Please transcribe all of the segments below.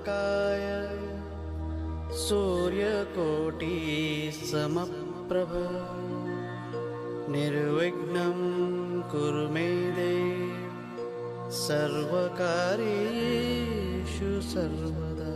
वक्रतुण्डमहाकाय सूर्यकोटि समप्रभ निर्विघ्नं कुरु मे देव सर्वकार्येषु सर्वदा।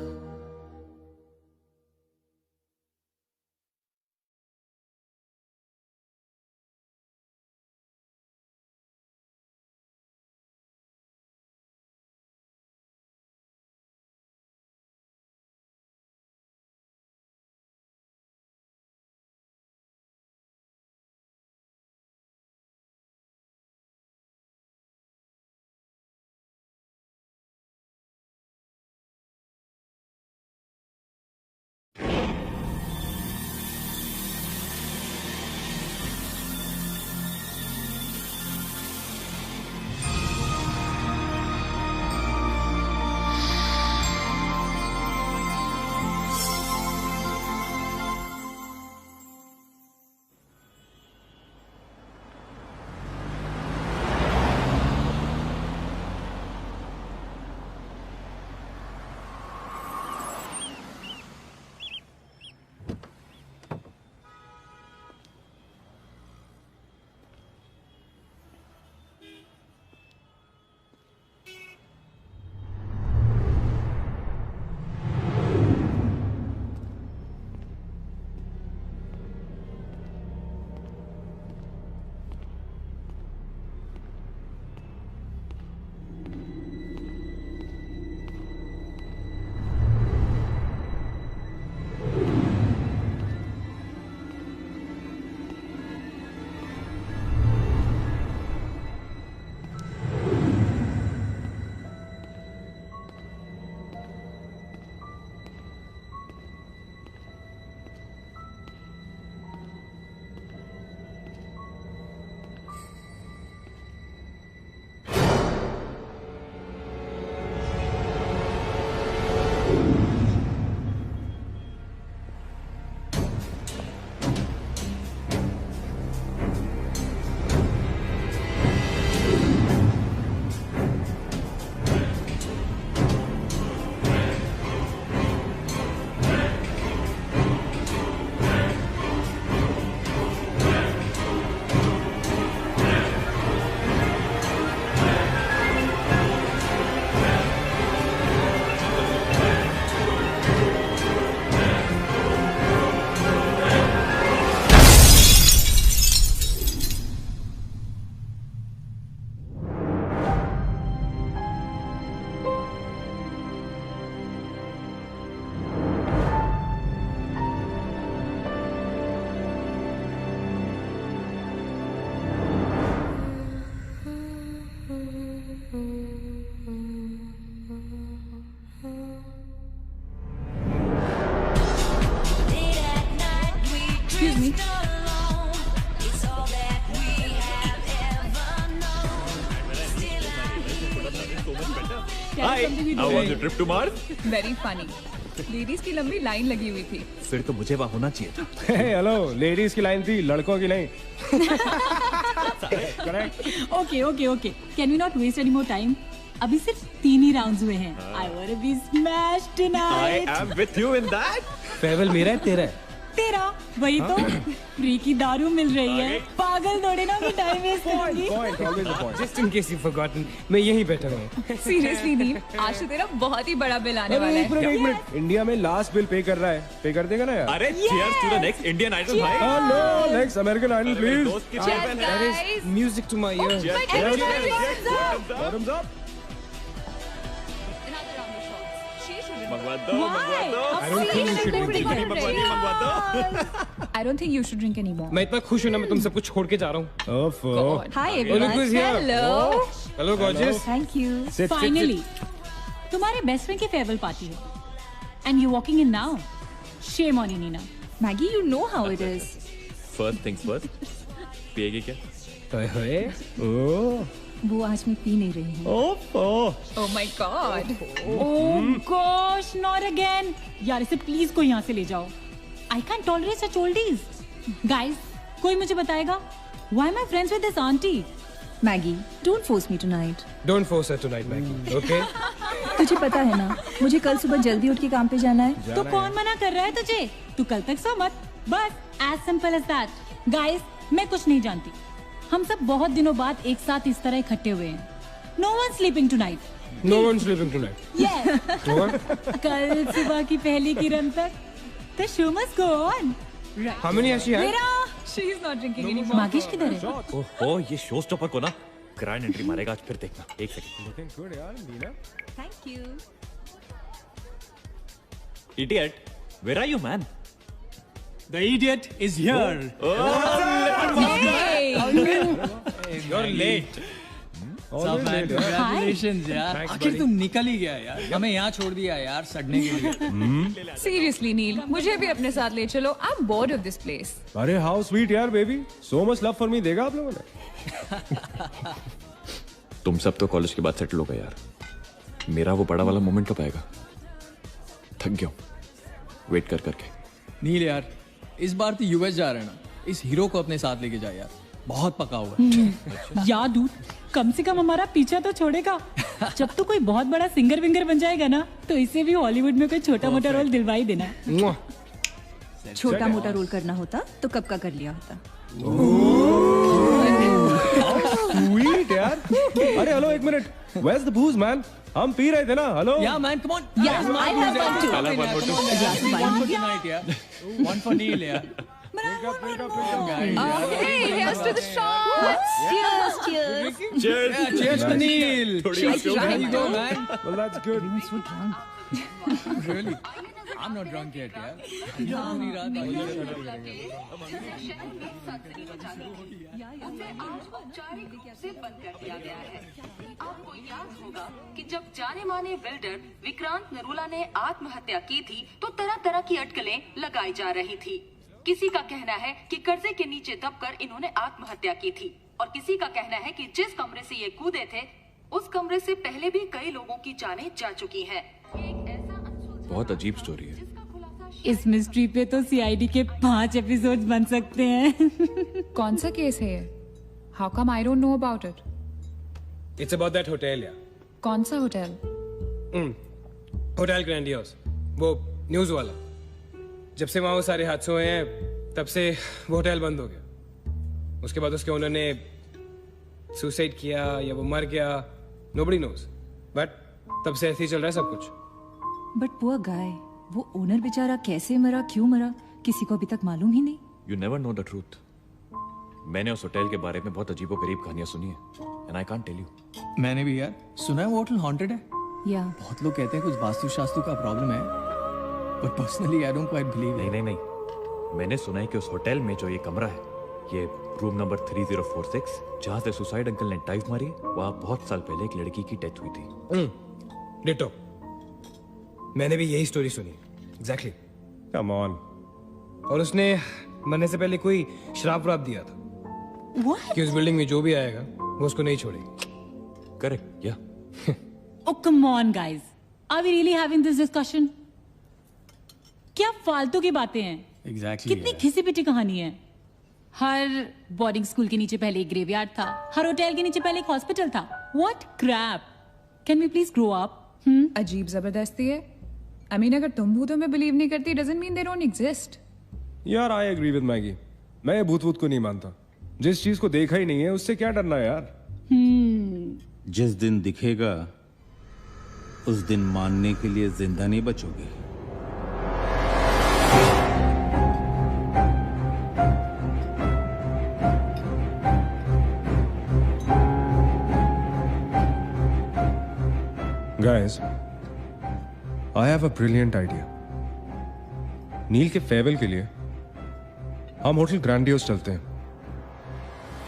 Hi, how was your trip to Mars? Very funny. Ladies की लंबी लाइन लगी हुई थी। फिर तो मुझे वहाँ होना चाहिए था। हेलो, लेडीज की लाइन थी, लड़कों की नहीं। Okay, okay, okay. Can we not waste any more time? अभी सिर्फ 3 ही राउंड्स हुए हैं। I wanna be smashed tonight. I am with you in that. फेवल मेरा है तेरा है? तेरा वही तो फ्री की दारू मिल रही है। पागल थोड़े ना मैं टाइम वेस्ट करूंगी। Point, always a point. Just in case you've forgotten, मैं यहीं बैठा हूँ। सीरियसली दीप, आज तो तेरा बहुत ही बड़ा बिल आने वाला एक है। मिनट, इंडिया में लास्ट बिल पे कर रहा है, पे कर देगा ना यार? अरे cheers to the next Indian Idol भाई। Hello, next American Idol, please. दोस्त की Cheers, cheers है। guys. Music to my ears. Cheers, Everybody cheers, hands cheers. up. Bottoms up. Another round of shots. She shouldn't. मंगवा दो, मंगवा दो। I don't think you should drink Everybody anymore. got मंगवा दी, मंगवा दो। I don't think you should drink anymore. मैं इतना खुश हूँ ना, मैं तुम सबको छोड़ के जा रहा हूँ। ओफो। God. Hi Look everyone. who's here. Hello. Hello, gorgeous. Thank you. Sit, Finally, तुम्हारे बेस्ट फ्रेंड की फेयरवेल पार्टी है, and you're walking in now. Shame on you, Nina. Maggie, you know how it is. First things first. पिएगी क्या? ओए, ओह, वो आज मैं P नहीं रही हूँ। ओफो। Oh my God. Oh gosh, not again. यार इसे प्लीज कोई यहाँ से ले जाओ। I can't tolerate such oldies. Guys, कोई मुझे बताएगा? Why am I friends with this auntie? Maggie, don't force me tonight. Don't force her tonight, Maggie. Okay? मुझे पता है ना, मुझे कल सुबह जल्दी उठ के काम पे जाना है। तो कौन मना कर रहा है तुझे? तू कल तक सो मत, बस as simple as that. Guys, मैं कुछ नहीं जानती, हम सब बहुत दिनों बाद एक साथ इस तरह इकट्ठे हुए हैं। No one sleeping tonight. No one's sleeping tonight. Yes. No one? कल सुबह की पहली किरण तक the show must go on. Right. How many has she had? मेरा she is not drinking anymore. मागिश किधर है? ओहो, ये शो स्टॉपर को ना ग्रैंड एंट्री मारेगा आज, फिर देखना। एक सेकंड। Looking good, यार, Neela. Thank you. Idiot, where are you, man? The idiot is here. You're late. सब मैन, congratulations यार। आखिर तुम निकल ही गया यार, हमें यहाँ छोड़ दिया यार सड़ने के लिए। Seriously, नील, मुझे भी अपने साथ ले चलो। I'm bored of this place. अरे हाउ स्वीट यार baby, so much love for me देगा आप लोगों ने। तुम सब तो कॉलेज के बाद सेटल हो गए यार, मेरा वो बड़ा वाला मोमेंट कब आएगा? थक गया हूं वेट कर करके। नील यार, इस बार तो यूएस जा रहे हैं ना, इस हीरो को अपने साथ लेके जा यार, बहुत पका हुआ है। याद दूर, कम से कम हमारा पीछा तो छोड़ेगा। जब तो कोई बहुत बड़ा सिंगर विंगर बन जाएगा ना, तो इसे भी हॉलीवुड में कोई छोटा मोटा रोल दिलवाई देना। छोटा मोटा रोल करना होता तो कब का कर लिया होता। स्वीट यार। अरे हेलो, एक minute, Where's the booze, man? हम पी रहे थे ना, hello. Yeah man, come on. Yeah, I have one too. One for tonight यार, one for Neil यार। Okay, here's to the shots. Cheers, cheers. Cheers. Yeah, cheers to Neil. She's There drunk. you go man. Well, that's good. Really? I'm not drunk yet यार। पूरी रात से बंद कर दिया गया है। आपको याद होगा कि जब जाने माने बिल्डर विक्रांत नरूला ने आत्महत्या की थी, तो तरह तरह की अटकलें लगाई जा रही थी। किसी का कहना है कि कर्जे के नीचे दबकर इन्होंने आत्महत्या की थी, और किसी का कहना है कि जिस कमरे से ये कूदे थे, उस कमरे से पहले भी कई लोगों की जानें जा चुकी हैं। बहुत अजीब स्टोरी है। इस मिस्ट्री पे तो सीआईडी के 5 एपिसोड बन सकते हैं। कौन सा केस है ये? How come I don't know about it? It's about that hotel यार। कौन सा होटल? होटल ग्रैंडियोस, वो न्यूज वाला। जब से वहाँ वो सारे हादसे हुए हैं, तब से वो होटल बंद हो गया। उसके बाद उसके ओनर ने सुसाइड किया या वो मर गया, nobody knows। बट तब से ऐसे ही चल रहा है सब कुछ। बट पुअर गाय, वो ओनर बेचारा कैसे मरा, क्यों मरा, किसी को अभी तक मालूम ही नहीं। You never know the truth. मैंने उस होटल के बारे में बहुत अजीबोगरीब कहानियां सुनी है, and I can't tell you. मैंने भी यार सुना है वो होटल हॉन्टेड है। या बहुत लोग कहते हैं कुछ वास्तु का प्रॉब्लम है, but personally I don't quite believe. नहीं, मैंने सुना है कि उस होटल में जो ये कमरा है, ये रूम नंबर 3046, जहाँ से सुसाइड अंकल ने डाइव मारी, वहाँ बहुत साल पहले एक लड़की की डेथ हुई थी। डिटो, मैंने भी यही स्टोरी सुनी। एग्जैक्टली। Come on. और उसने मरने से पहले कोई श्राप व्राप दिया था कि उस बिल्डिंग में जो भी आएगा वो उसको नहीं छोड़ेगी। करेक्ट, या। Oh come on guys, are we really having this discussion? क्या फालतू की बातें हैं। Exactly, कितनी घिसी पिटी कहानी है। हर बोर्डिंग स्कूल के नीचे पहले एक ग्रेवयार्ड था, हर होटल के नीचे पहले एक हॉस्पिटल था। What crap? Can we please grow up? अजीब जबरदस्ती है। I mean, अगर तुम भूतों में बिलीव नहीं करती, doesn't mean they don't exist. यार आई एग्री विद मैगी, मैं भूत को नहीं मानता। जिस चीज को देखा ही नहीं है उससे क्या डरना है यार। जिस दिन दिखेगा उस दिन मानने के लिए जिंदा नहीं बचोगे। Guys, I have a brilliant idea. नील के फेयरवेल के लिए हम होटल ग्रैंडियोस चलते हैं,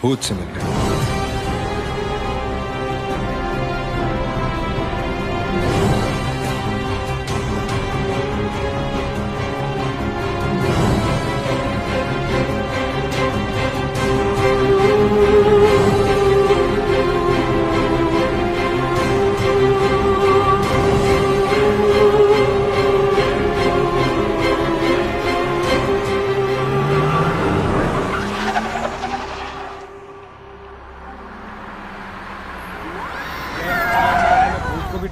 भूत से मिलते हैं।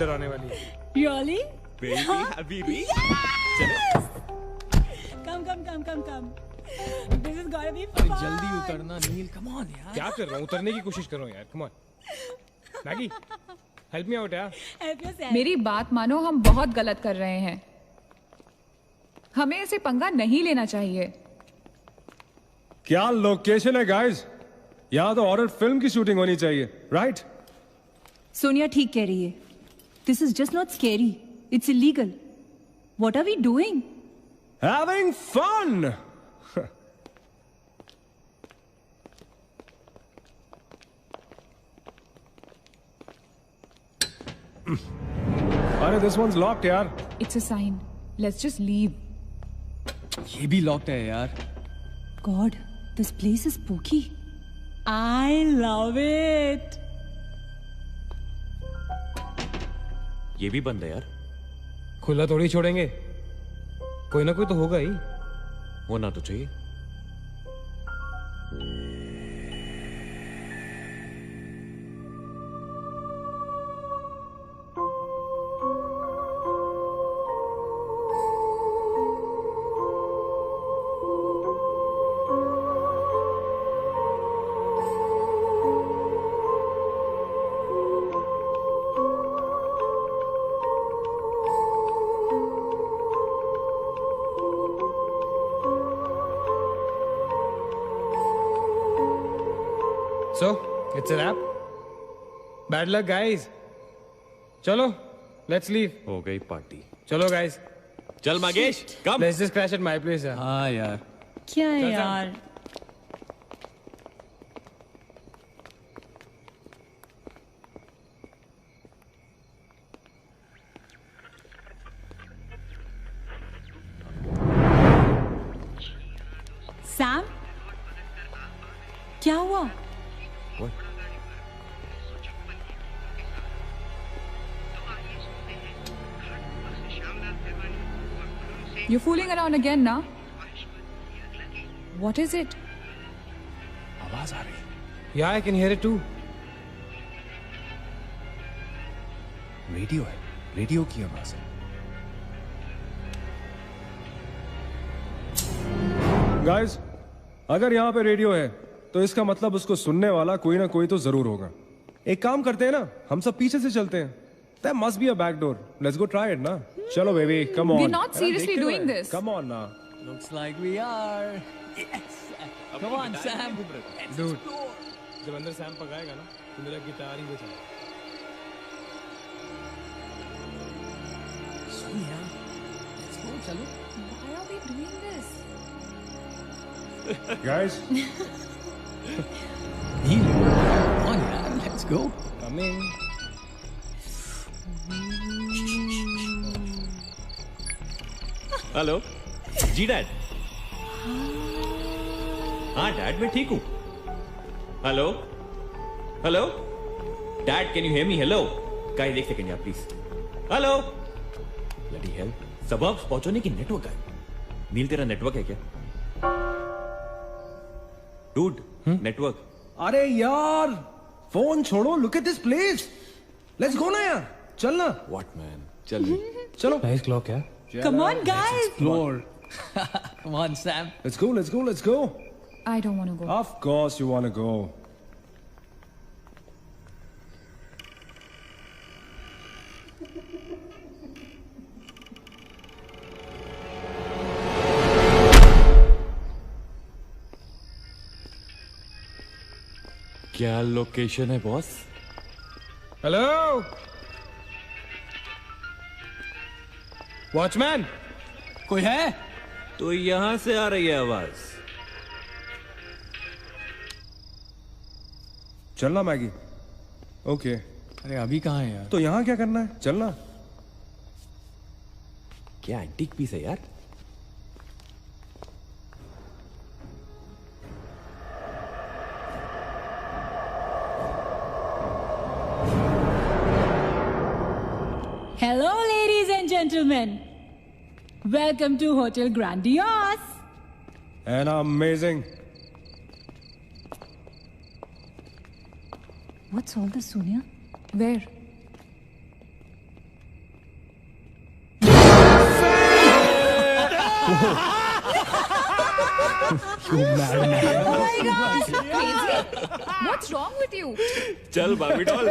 नजर आने वाली है। Really? Baby Habibi Come. This is gonna be अरे fun. जल्दी उतरना नील, कम ऑन यार। क्या कर रहा हूँ? उतरने की कोशिश कर रहा हूँ यार। Come on Maggi, help me out यार। Help yourself. मेरी बात मानो, हम बहुत गलत कर रहे हैं। हमें ऐसे पंगा नहीं लेना चाहिए। क्या लोकेशन है गाइस? यहाँ तो हॉरर फिल्म की शूटिंग होनी चाहिए, राइट? सोनिया ठीक कह रही है. This is just not scary, it's illegal. What are we doing? Having fun. अरे दिस वंस लॉक्ड यार. It's a sign. Let's just leave. ये भी लॉक्ड है यार. God, this place is spooky. I love it. ये भी बंद है यार. खुला थोड़ी छोड़ेंगे, कोई ना कोई तो होगा ही. होना तो चाहिए. So, it's a wrap. Bad luck, guys. चलो, let's leave. हो गई पार्टी. चलो, guys. चल मगेश, कम. Let's just crash at my place. यार. हाँ यार. क्या है चल, चल. यार? सैम, क्या हुआ? What? You're fooling around again now? What is it? आवाज आ रही है. Yeah, I can hear it too. Radio है. रेडियो की आवाज है. गाइस, अगर यहाँ पे रेडियो है तो इसका मतलब उसको सुनने वाला कोई ना कोई तो जरूर होगा. एक काम करते हैं ना, हम सब पीछे से चलते हैं. There must be a back door. Let's go try it ना. चलो baby, come on. We're not seriously doing this. Come on ना. Looks like we are. Yes. Come on, Sam. Dude, जब अंदर सैम पकाएगा ना, तो मेरा गिटार ही बजाएगा. सोनिया, let's go, चलो. Why are we doing this? Guys, Neel, come on यार, let's go. Coming. हेलो जी डैड. हाँ डैड, मैं ठीक हूँ. Hello hello dad, can you hear me? Hello guys, एक सेकंड यार प्लीज. हेलो ब्लडी हेल, सबब्स पहुंचने की नेटवर्क है. नील, तेरा नेटवर्क है क्या? Dude, network. अरे यार, फोन छोड़ो. Look at this place. Let's go ना यार. चलना. व्हाट मैन, चल. चलो. Nice clock, यार. Come on, guys. Explore. Come on, Sam. Let's go. Let's go. Let's go. I don't want to go. Of course you want to go. क्या location है boss? Hello watchman, कोई है? तो यहां से आ रही है आवाज. चलना मैगी. ओके. अरे अभी कहाँ है यार? तो यहाँ क्या करना है? चलना. क्या एंटीक पीस है यार. Hello, ladies and gentlemen. Welcome to Hotel Grandiose. And amazing. What's all this, Sonia? Where? What's wrong with you? चल बाबी doll.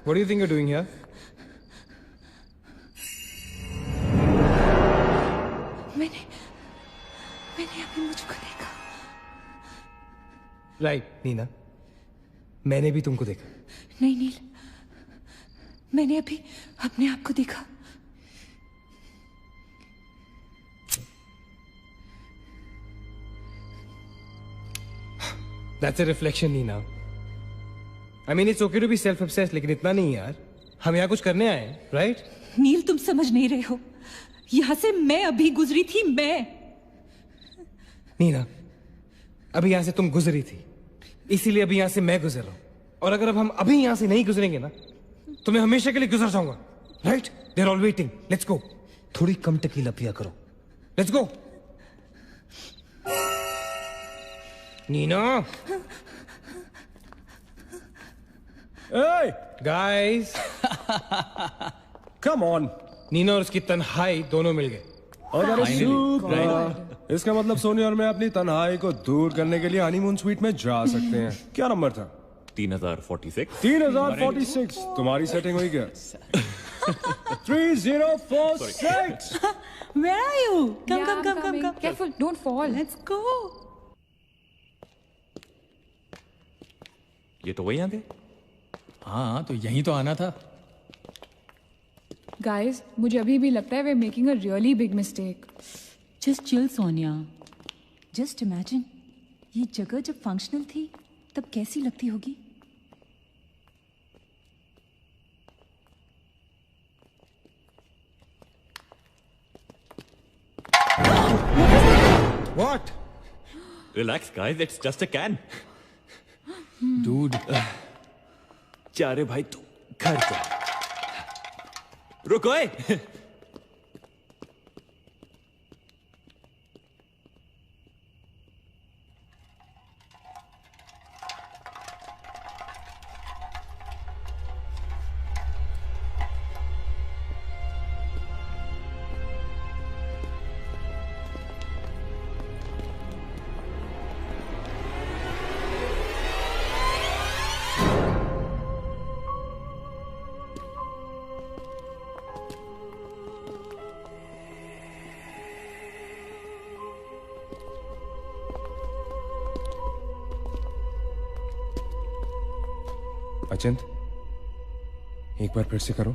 What do you think you're doing here? मैंने अभी मुझको देखा. Right, नीना. मैंने भी तुमको देखा. नहीं नील, मैंने अभी अपने आप को देखा. That's a reflection, Neena. I mean, it's okay to be self-obsessed, लेकिन इतना नहीं यार. हम यहाँ कुछ करने आए हैं, right? नील तुम समझ नहीं रहे हो. यहाँ से मैं अभी गुजरी थी. मैं नीना, अभी यहाँ से तुम गुजरी थी, इसीलिए अभी यहाँ से मैं गुजर रहा हूँ. और अगर अब हम अभी यहाँ से नहीं गुजरेंगे ना, तो मैं हमेशा के लिए गुजर जाऊंगा. Right? They are all waiting. Let's go. थोड़ी कम टकीला पिया करो. Let's go. Neena. Hey, guys, come on. Neena और उसकी तन्हाई दोनों मिल गए. Oh, that is super. इसका मतलब सोनी और मैं अपनी तन्हाई को दूर करने के लिए हनीमून स्वीट में जा सकते हैं. क्या नंबर था? 3046. 3046. तुम्हारी सेटिंग हुई क्या? 3046. Where are you? Come, Yeah, come, I'm come, come, coming. come. Careful, don't fall. Let's go. ये तो वही आ गए. हाँ तो यहीं तो आना था. Guys, मुझे अभी भी लगता है we're making a really big mistake. Just chill, Sonia. Just imagine, ये जगह जब फंक्शनल थी तब कैसी लगती होगी. What? Relax, guys. It's just a can. Dude. जा रे भाई तू घर जा. रुको. अचिंत, एक बार फिर से करो.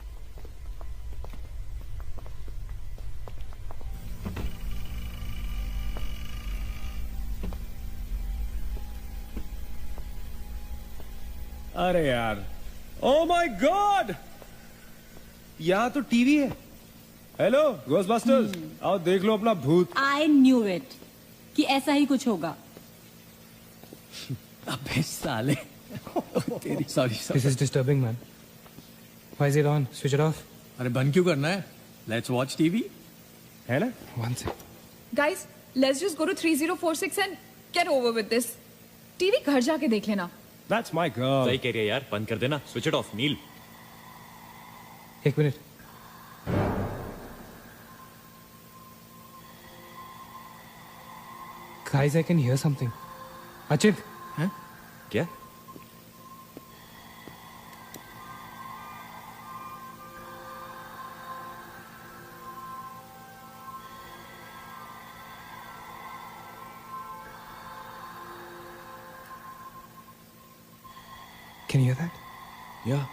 अरे यार, ओ माय गॉड, यहाँ तो टीवी है। हेलो घोस्टबस्टर्स, आओ देख लो अपना भूत। आई न्यू इट कि ऐसा ही कुछ होगा। अबे साले तेरी sorry This is disturbing, man. Why is it on? Switch it off. अरे बंद क्यों करना है? Let's watch TV. है ना? One sec. Guys, let's just go to 3046 and get over with this. TV घर जाके देख लेना। That's my girl. सही कह रही है यार, बंद कर देना, स्विच इट ऑफ। नील, एक minute. Guys, I can hear something. Achit. क्या? Can you hear that? Yeah.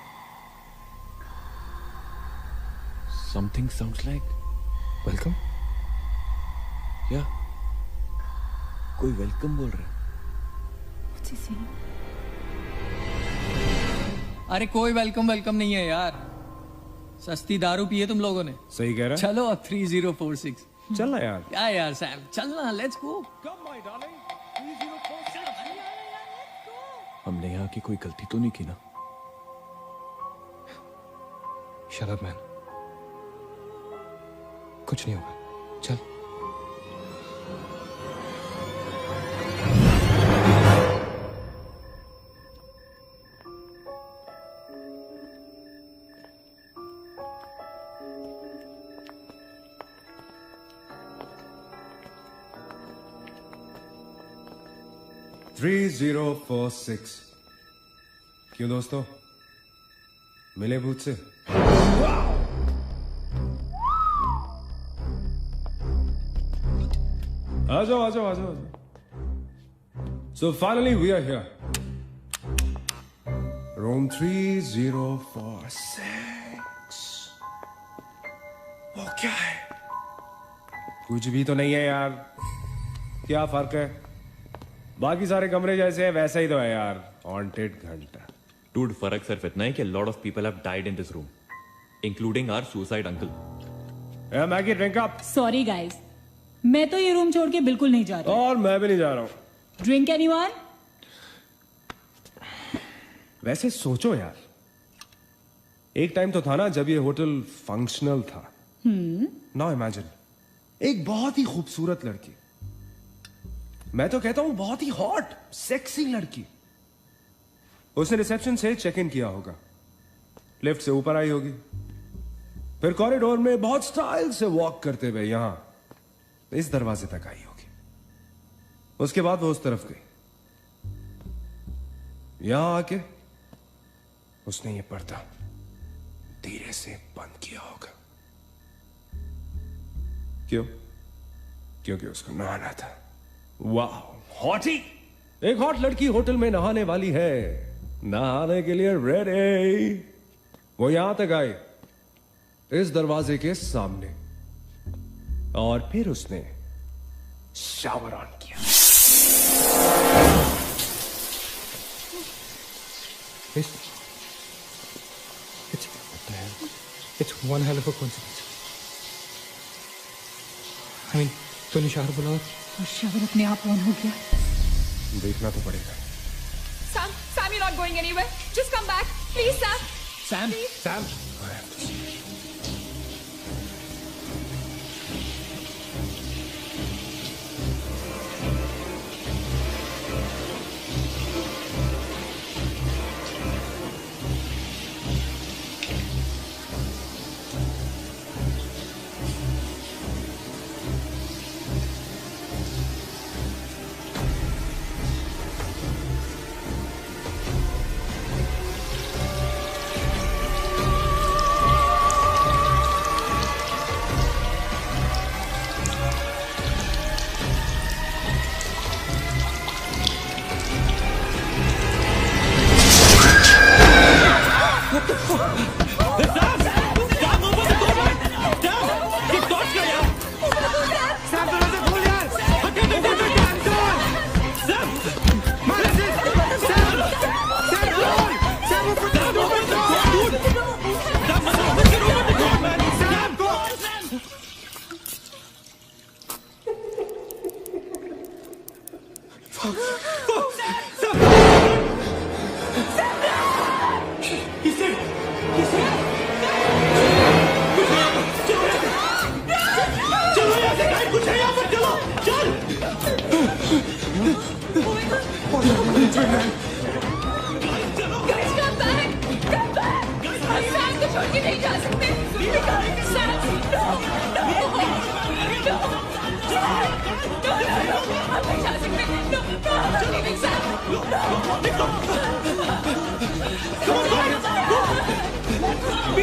Something sounds like. Welcome. Yeah. कोई वेलकम बोल रहा है। What's he saying? अरे कोई वेलकम नहीं है यार, सस्ती दारू पिए तुम लोगों ने। सही कह रहा है। चलो अब 3046। चल ना यार। क्या यार सैम, चलना, लेट्स गो। हमने यहाँ की कोई गलती तो नहीं की ना? Shut up, man. कुछ नहीं होगा, चल। थ्री 3046। क्यों दोस्तों, मिले भूत से? आ जाओ आ जाओ आ जाओ। So finally we are here. Room 3046. वो क्या है? कुछ भी तो नहीं है यार। क्या फर्क है? बाकी सारे कमरे जैसे है वैसा ही तो है यार। हॉन्टेड घंटा। Dude, फर्क सिर्फ इतना है कि a lot of people have died in this room, including our suicide uncle. Maggi drink up. Sorry guys, मैं तो ये रूम छोड़ के बिल्कुल नहीं जा रहा। और मैं भी नहीं जा रहा हूँ। Drink anyone? वैसे सोचो यार, एक टाइम तो था ना जब ये होटल फंक्शनल था। नाउ इमेजिन, एक बहुत ही खूबसूरत लड़की, मैं तो कहता हूं बहुत ही हॉट सेक्सी लड़की, उसने रिसेप्शन से चेक इन किया होगा, लिफ्ट से ऊपर आई होगी, फिर कॉरिडोर में बहुत स्टाइल से वॉक करते हुए यहां इस दरवाजे तक आई होगी। उसके बाद वो उस तरफ गई, यहां आके उसने ये पर्दा धीरे से बंद किया होगा। क्यों? क्योंकि उसको नहाना था। वाह, हॉटी! एक हॉट लड़की होटल में नहाने वाली है, नहाने के लिए रेडी। वो यहां तक आई, इस दरवाजे के सामने, और फिर उसने शावर ऑन किया। It's one hell of a coincidence. I mean, तूने शावर बोला और शावर अपने आप ऑन हो गया। देखना तो पड़ेगा। Sam, you're not going anywhere. Just come back, please, Sam. Sam, Please. Sam.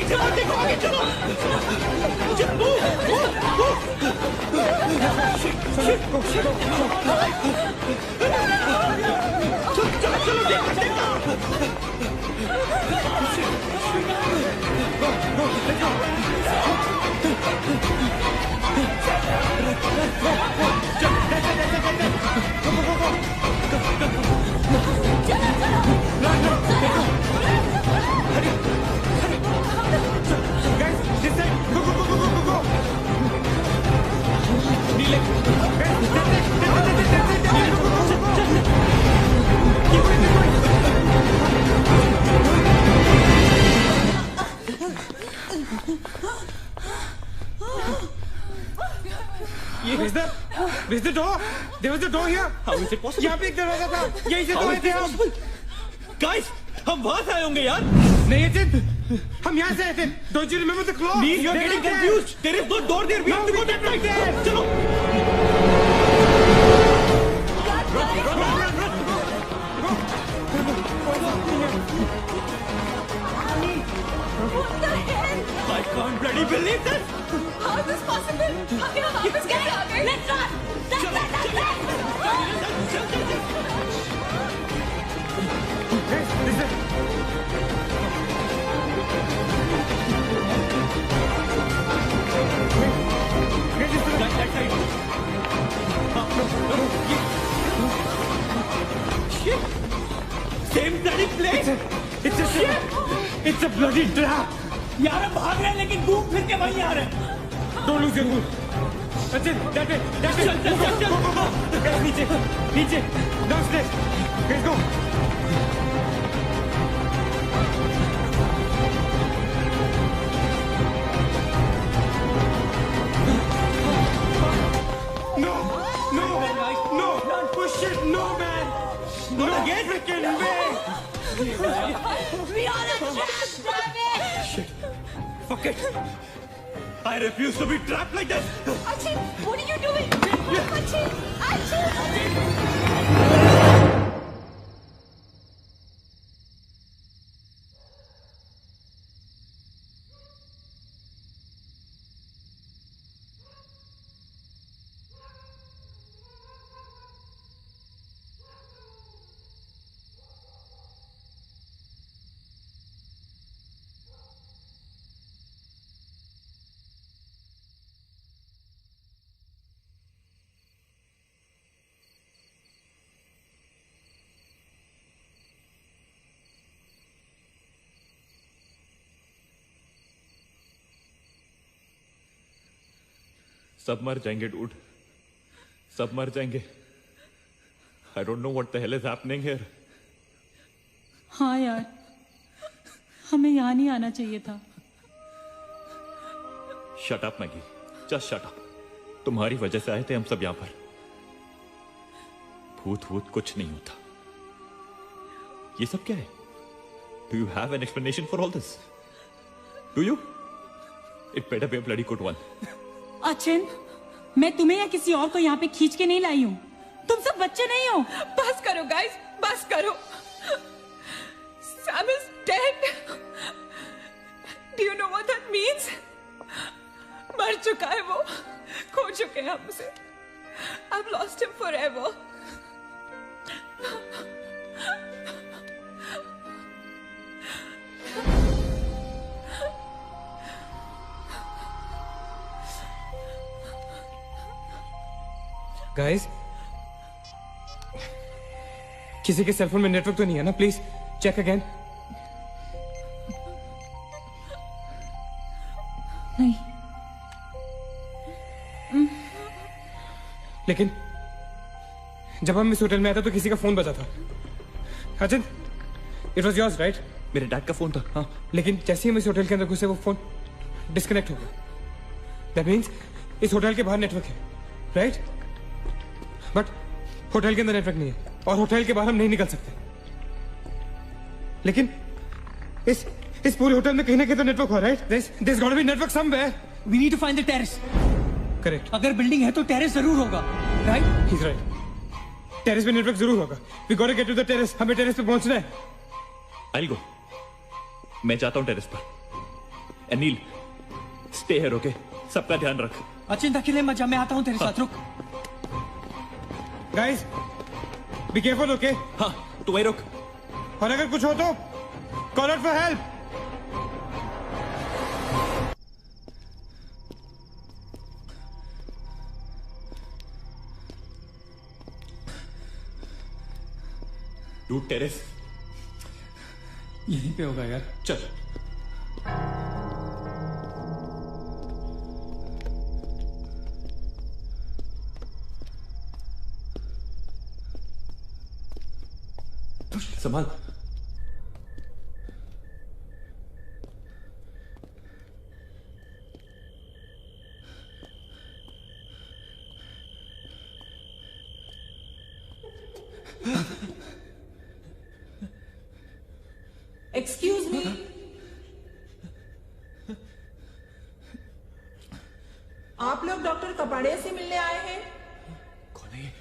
पीछे मत देखो, आगे चलो। Is the door? There was a door here. How is it possible? यहाँ पे एक दरवाजा था, यहीं से तो आए थे हम। Guys, हम वहां से आए होंगे यार। नहीं अचित, हम यहाँ से आए थे। Don't you remember the claw? Please, you are getting confused. There is no door there. We have to go that way. चलो। I can't bloody believe this. How is this possible? हम यहाँ वापस कैसे आ गए? Let's run! Same bloody place. It's a shit. It's a bloody trap. यार हम भाग रहे हैं लेकिन घूम फिर के वहीं आ रहे हैं। Don't lose your cool. Sachin, that way. चल। Guys, नीचे. Downstairs. Guys, go. No. Push it. No, man. Not again. Freaking way. We are a trap, damn it! Shit. Fuck it. I refuse to be trapped like this. Achin, what are you doing? Achin! सब मर जाएंगे dude, सब मर जाएंगे। I don't know what the hell is happening here. हाँ यार, हमें यहाँ नहीं आना चाहिए था। Shut up Maggi, just shut up. तुम्हारी वजह से आए थे हम सब यहाँ पर। भूत कुछ नहीं होता। ये सब क्या है? Do you have an explanation for all this? Do you? It better be a bloody good one. Achin, मैं तुम्हें या किसी और को यहाँ पे खींच के नहीं लाई हूँ। तुम सब बच्चे नहीं हो। बस करो गाइस, बस करो। Sam is dead. Do you know what that means? मर चुका है वो, खो चुके हैं हम उसे। I've lost him forever. Guys, किसी के सेलफोन में नेटवर्क तो नहीं है ना? Please check again. नहीं। लेकिन जब हम इस होटल में आए थे तो किसी का फोन बजा था। Achin, it was yours right? मेरे डैड का फोन था। हाँ, लेकिन जैसे ही हम इस होटल के अंदर घुसे वो फोन डिस्कनेक्ट हो गया। दैट मीन्स इस होटल के बाहर नेटवर्क है, राइट? बट होटल के अंदर नेटवर्क नहीं है और होटल के बाहर हम नहीं निकल सकते। लेकिन इस पूरे होटल में कहीं ना कहीं तो नेटवर्क हो, right? There's got to be network somewhere. We need to find the terrace. Correct. अगर बिल्डिंग है तो टेरेस जरूर होगा, राइट? He's right. टेरेस पे नेटवर्क जरूर होगा। We gotta get to the terrace. हमें टेरेस पे पहुंचना है। I'll go. मैं जाता हूँ टेरेस पर। अनिल स्टे हियर ओके, सबका ध्यान रख। चिंता के लिए मत जा, मैं आता हूँ तेरे साथ, रुक। Guys be careful okay. हाँ तू वहीं रुक, और अगर कुछ हो तो call out for help. Dude terrace यहीं पे होगा यार, चल। संभाल। एक्सक्यूज मी, आप लोग डॉक्टर कपाड़िया से मिलने आए हैं? कौन है ये?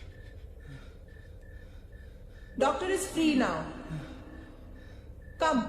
डॉक्टर इज फ्री नाउ, कम।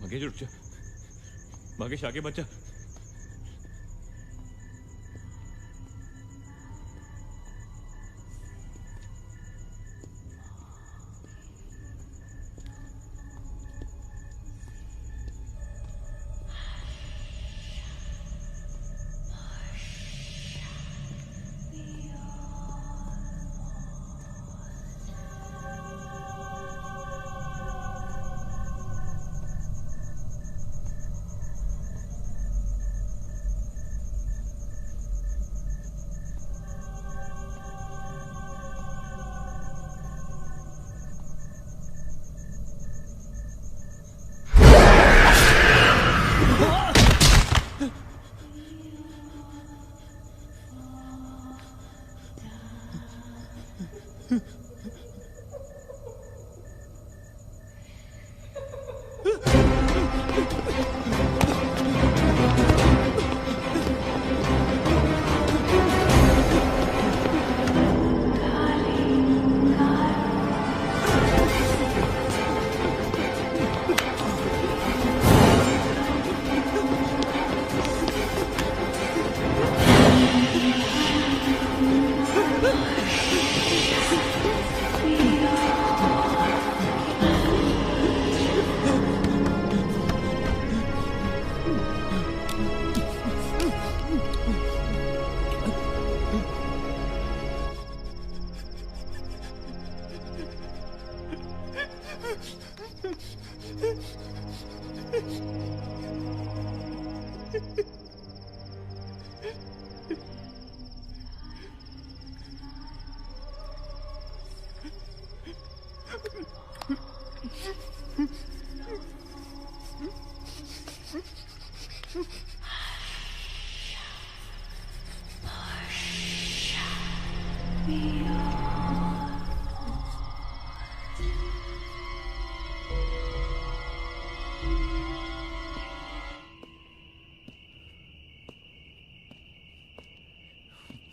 मगेश रुक जा, मगेश आगे बच्चा।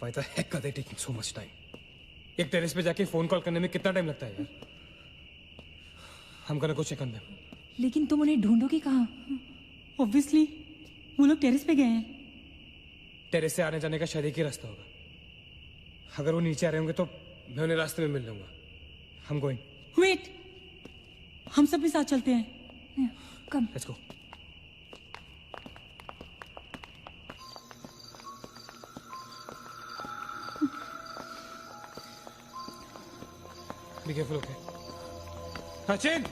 Why the heck are they taking so much time? एक टेरेस पे जाके फोन कॉल करने में कितना टाइम लगता है यार? I'm gonna go check on them. लेकिन तुम उन्हें ढूंढोगे कहाँ? ऑब्वियसली वो लोग टेरेस पे गए हैं। टेरेस से आने जाने का शायद एक ही रास्ता होगा। अगर वो नीचे आ रहे होंगे तो मैं उन्हें रास्ते में मिल लूंगा। I'm going. वेट, हम सब भी साथ चलते हैं। कम। Let's go. Be careful, okay? Sachin!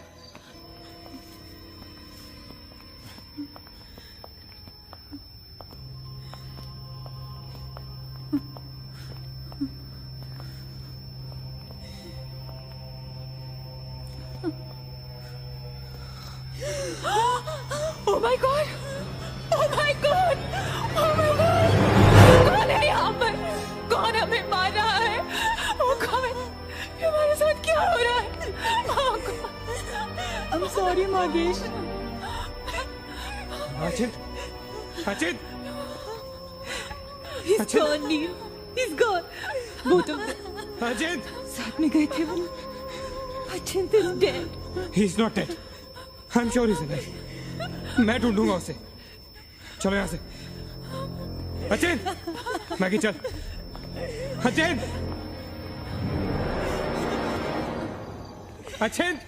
Oh my God! Oh my God! Oh my God! कौन है यहाँ पर? कौन हमें मार रहा है? वो कौन? ये हमारे साथ क्या हो रहा है? Oh God! I'm sorry, मागेश। Sachin! Sachin! He's gone, Neil. He's gone. Both of them. Sachin! साथ में गए थे वो। Sachin is dead. He's not dead. I'm sure he's alive. मैं ढूंढूंगा उसे। चलो यहाँ से। अचिन! मैगी चल। अचिन! अचिन!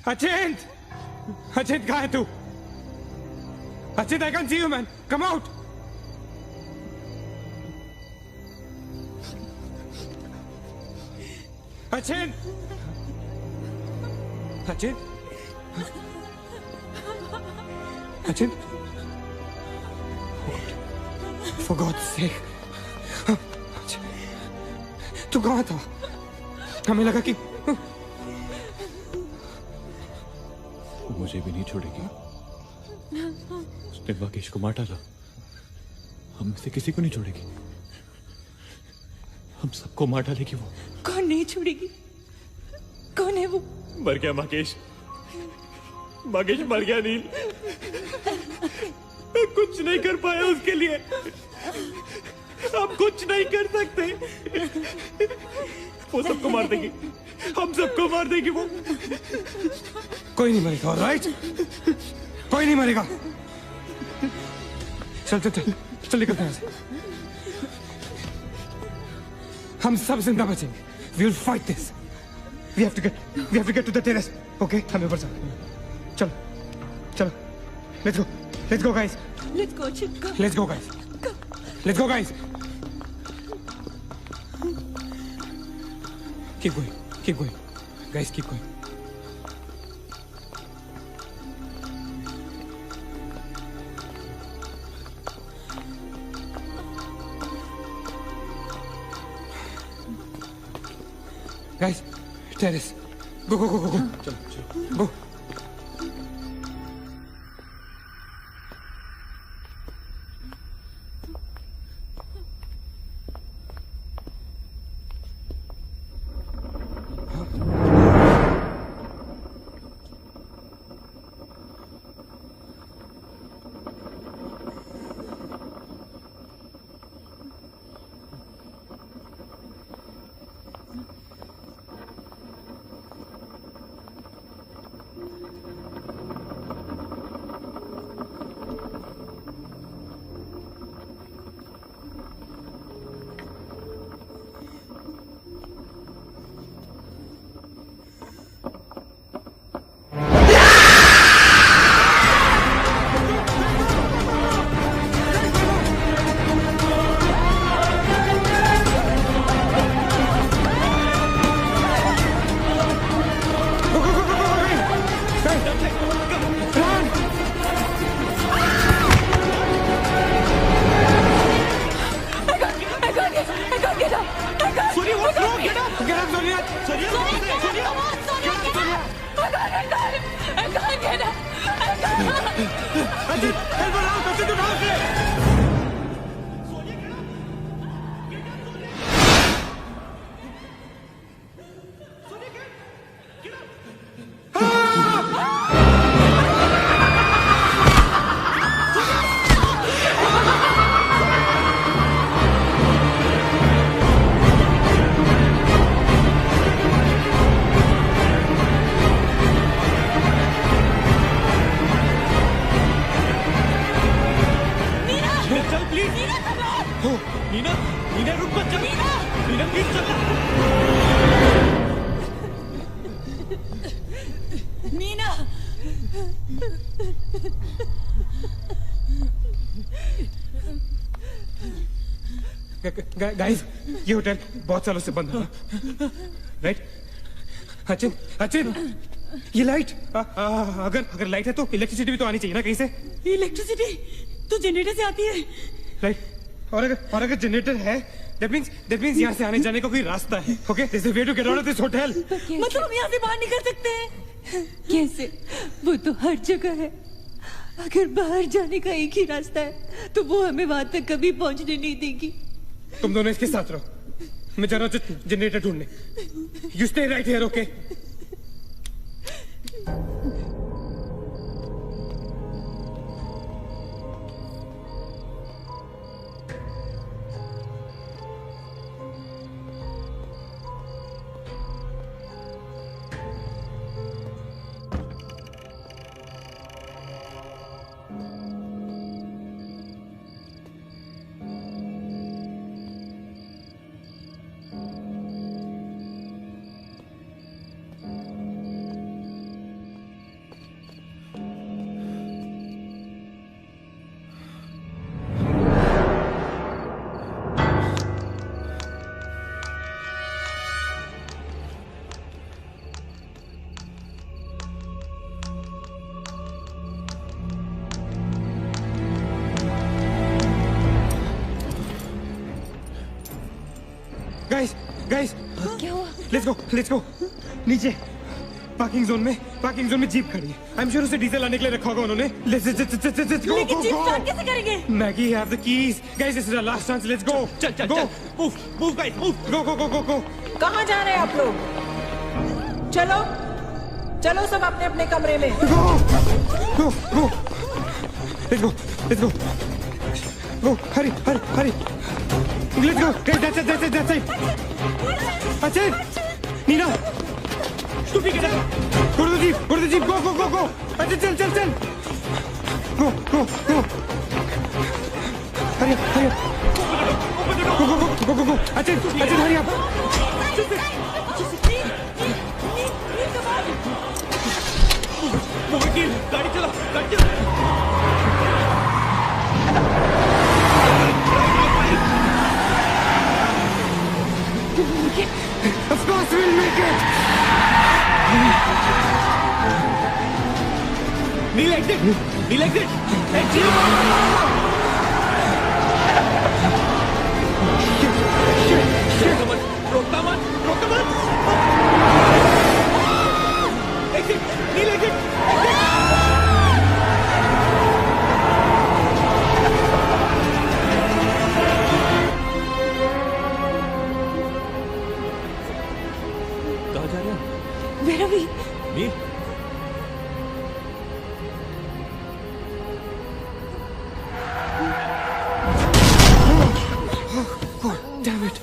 अचिन! अचिन कहाँ है तू? Achin, I can't see you, man. Come out. Achin! Achin! Achin! For God's sake! Achin! तू कहाँ था? हमें लगा कि मुझे भी नहीं छोड़ेगी। उसने वाकेश को मार डाला। हम में से किसी को नहीं छोड़ेगी। हम सबको मार डालेगी वो। कौन नहीं छोड़ेगी? कौन है वो? मर गया माकेश। माकेश मर गया नील। मैं कुछ नहीं कर पाया उसके लिए। हम कुछ नहीं कर सकते। वो सबको मार देगी। हम सबको मार देगी वो। कोई नहीं मरेगा, ऑलराइट? कोई नहीं मरेगा। चल चल चल चल निकलते हैं यहाँ से। हम सब जिंदा बचेंगे। We will fight this. We have to get to the terrace. Okay? हमें ऊपर चलो। चलो चलो। Let's go guys. Let's go, Chip. Come. Let's go guys. Let's go guys. Keep going. Guys, keep going. Guys, terrace. Go. चलो. Go. Madam Sonia guys, ये hotel बहुत सालों से बंद है, राइट? अचिन, अचिन, ये लाइट, अगर लाइट है तो इलेक्ट्रिसिटी भी तो आनी चाहिए ना कहीं से। इलेक्ट्रिसिटी तो जनरेटर से आती है, राइट? और अगर जनरेटर है, that means यहाँ से आने जाने का कोई रास्ता है, okay? There's a way to get out of this hotel. मतलब हम यहाँ से बाहर निकल सकते हैं? कैसे? वो तो हर जगह है। अगर बाहर जाने का एक ही रास्ता है, तो वो हमें वहां तक कभी पहुंचने नहीं देगी। तुम दोनों इसके साथ रहो, मैं जा रहा हूँ जनरेटर ढूंढने। You stay right here, okay? Guys, क्या हुआ? Let's go. नीचे पार्किंग जोन में जीप खड़ी है। आई एम श्योर उसे डीजल लाने के लिए रखा होगा उन्होंने। Let's go. लेकिन जीप स्टार्ट कैसे करेंगे? Maggie have the keys. Guys, this is our last chance. Let's go. चल मूव गाइस, मूव। गो। कहाँ जा रहे हैं आप लोग? चलो सब अपने अपने कमरे में। Go. Let's go. Hari. Let's go. Guys, that's it. Achin! Nina! तू भी किधर? Go to the jeep. Go. Achin, चल. Go. Hurry up. Go. Achin, hurry up. गाड़ी चला. Of course we'll make it! Kneel exit! Exit! Shit! रोकता मत! Exit! Kneel exit! Where are we? Nil, God damn it!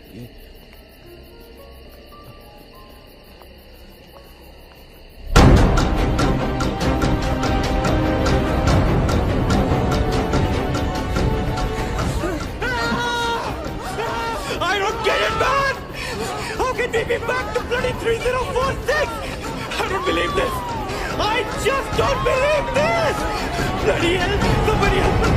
I don't get it, man! How can we be back to bloody 3046? I don't believe this! I just don't believe this! Bloody hell! Somebody help me!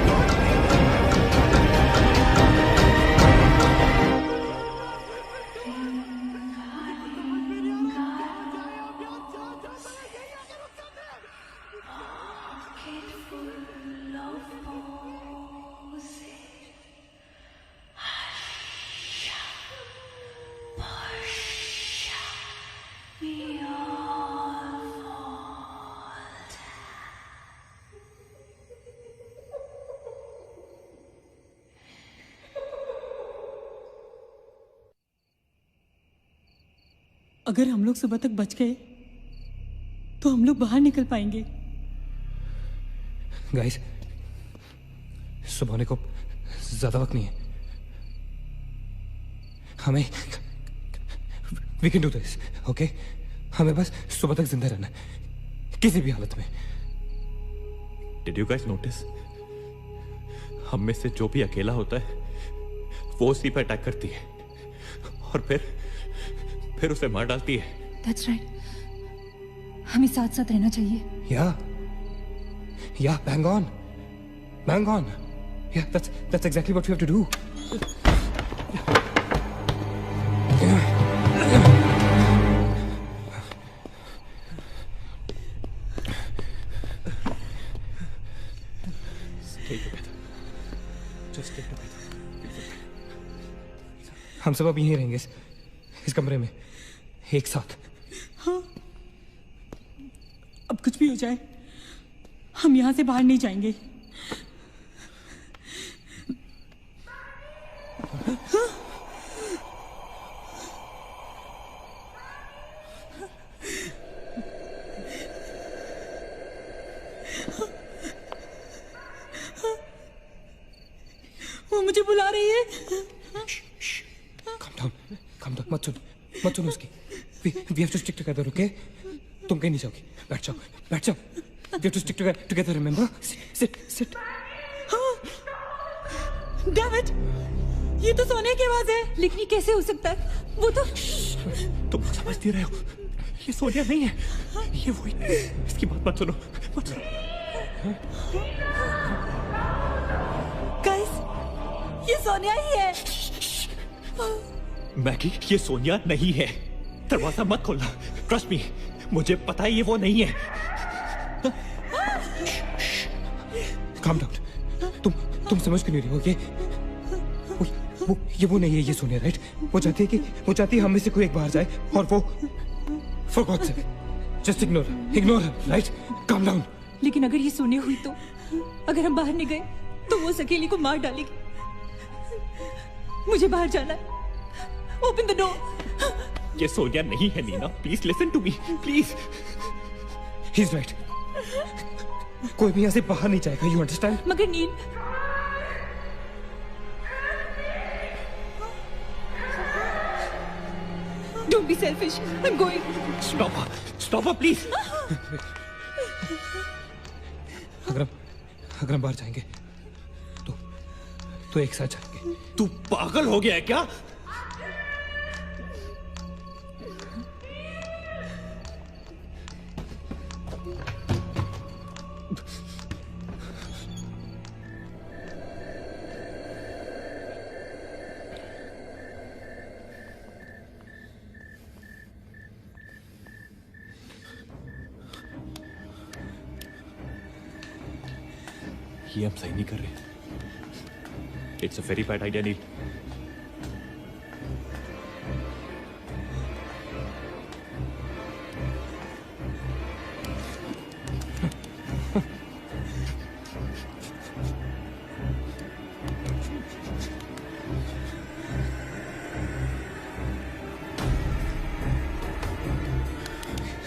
अगर हम लोग सुबह तक बच गए तो हम लोग बाहर निकल पाएंगे। गाइस, सुबह होने को ज्यादा वक्त नहीं है। हमें we can do this, okay? हमें बस सुबह तक जिंदा रहना है, किसी भी हालत में। Did you guys notice? हम में से जो भी अकेला होता है वो उसी पर अटैक करती है और फिर उसे मार डालती है। That's right. हमें साथ साथ रहना चाहिए। Yeah, bang on. Yeah, that's exactly what we have to do. Stay together. Just stay together. हम सब अभी यहीं रहेंगे इस कमरे में एक साथ। हाँ, अब कुछ भी हो जाए हम यहाँ से बाहर नहीं जाएंगे। हाँ? वो मुझे बुला रही है। Calm down, मत सुन उसकी। We have to stick together, okay? तुम कहीं नहीं जाओगी। बैठ जाओ। We have to stick together, remember? Sit. हाँ, David, ये तो सोने की आवाज है। लेकिन ये कैसे हो सकता है? वो तो तुम समझती रहे हो, ये सोनिया नहीं है, ये वही। इसकी बात मत सुनो। गाइस, ये सोनिया ही है। मैगी, ये सोनिया नहीं है। दरवाजा मत खोलना। ट्रस्ट मी, मुझे पता है ये वो नहीं है। Calm down. तुम समझ क्यों नहीं रही हो? ये वो नहीं है, ये सोनिया, राइट? वो चाहती है हम में से कोई एक बाहर जाए और वो for God's sake, just ignore her, right? Calm down. लेकिन अगर ये सोनिया हुई तो अगर हम बाहर नहीं गए तो वो सकेली को मार डालेगी। मुझे बाहर जाना है। Open the door. ये सोनिया नहीं है Neena. Please listen to me, please. He's right. कोई भी यहाँ से बाहर नहीं जाएगा, you understand? मगर नील, don't be selfish. I'm going. Stop her, please. अगर हम बाहर जाएंगे तो एक साथ जाएंगे। तू पागल हो गया है क्या? ये हम सही नहीं कर रहे। It's a very bad idea Neel.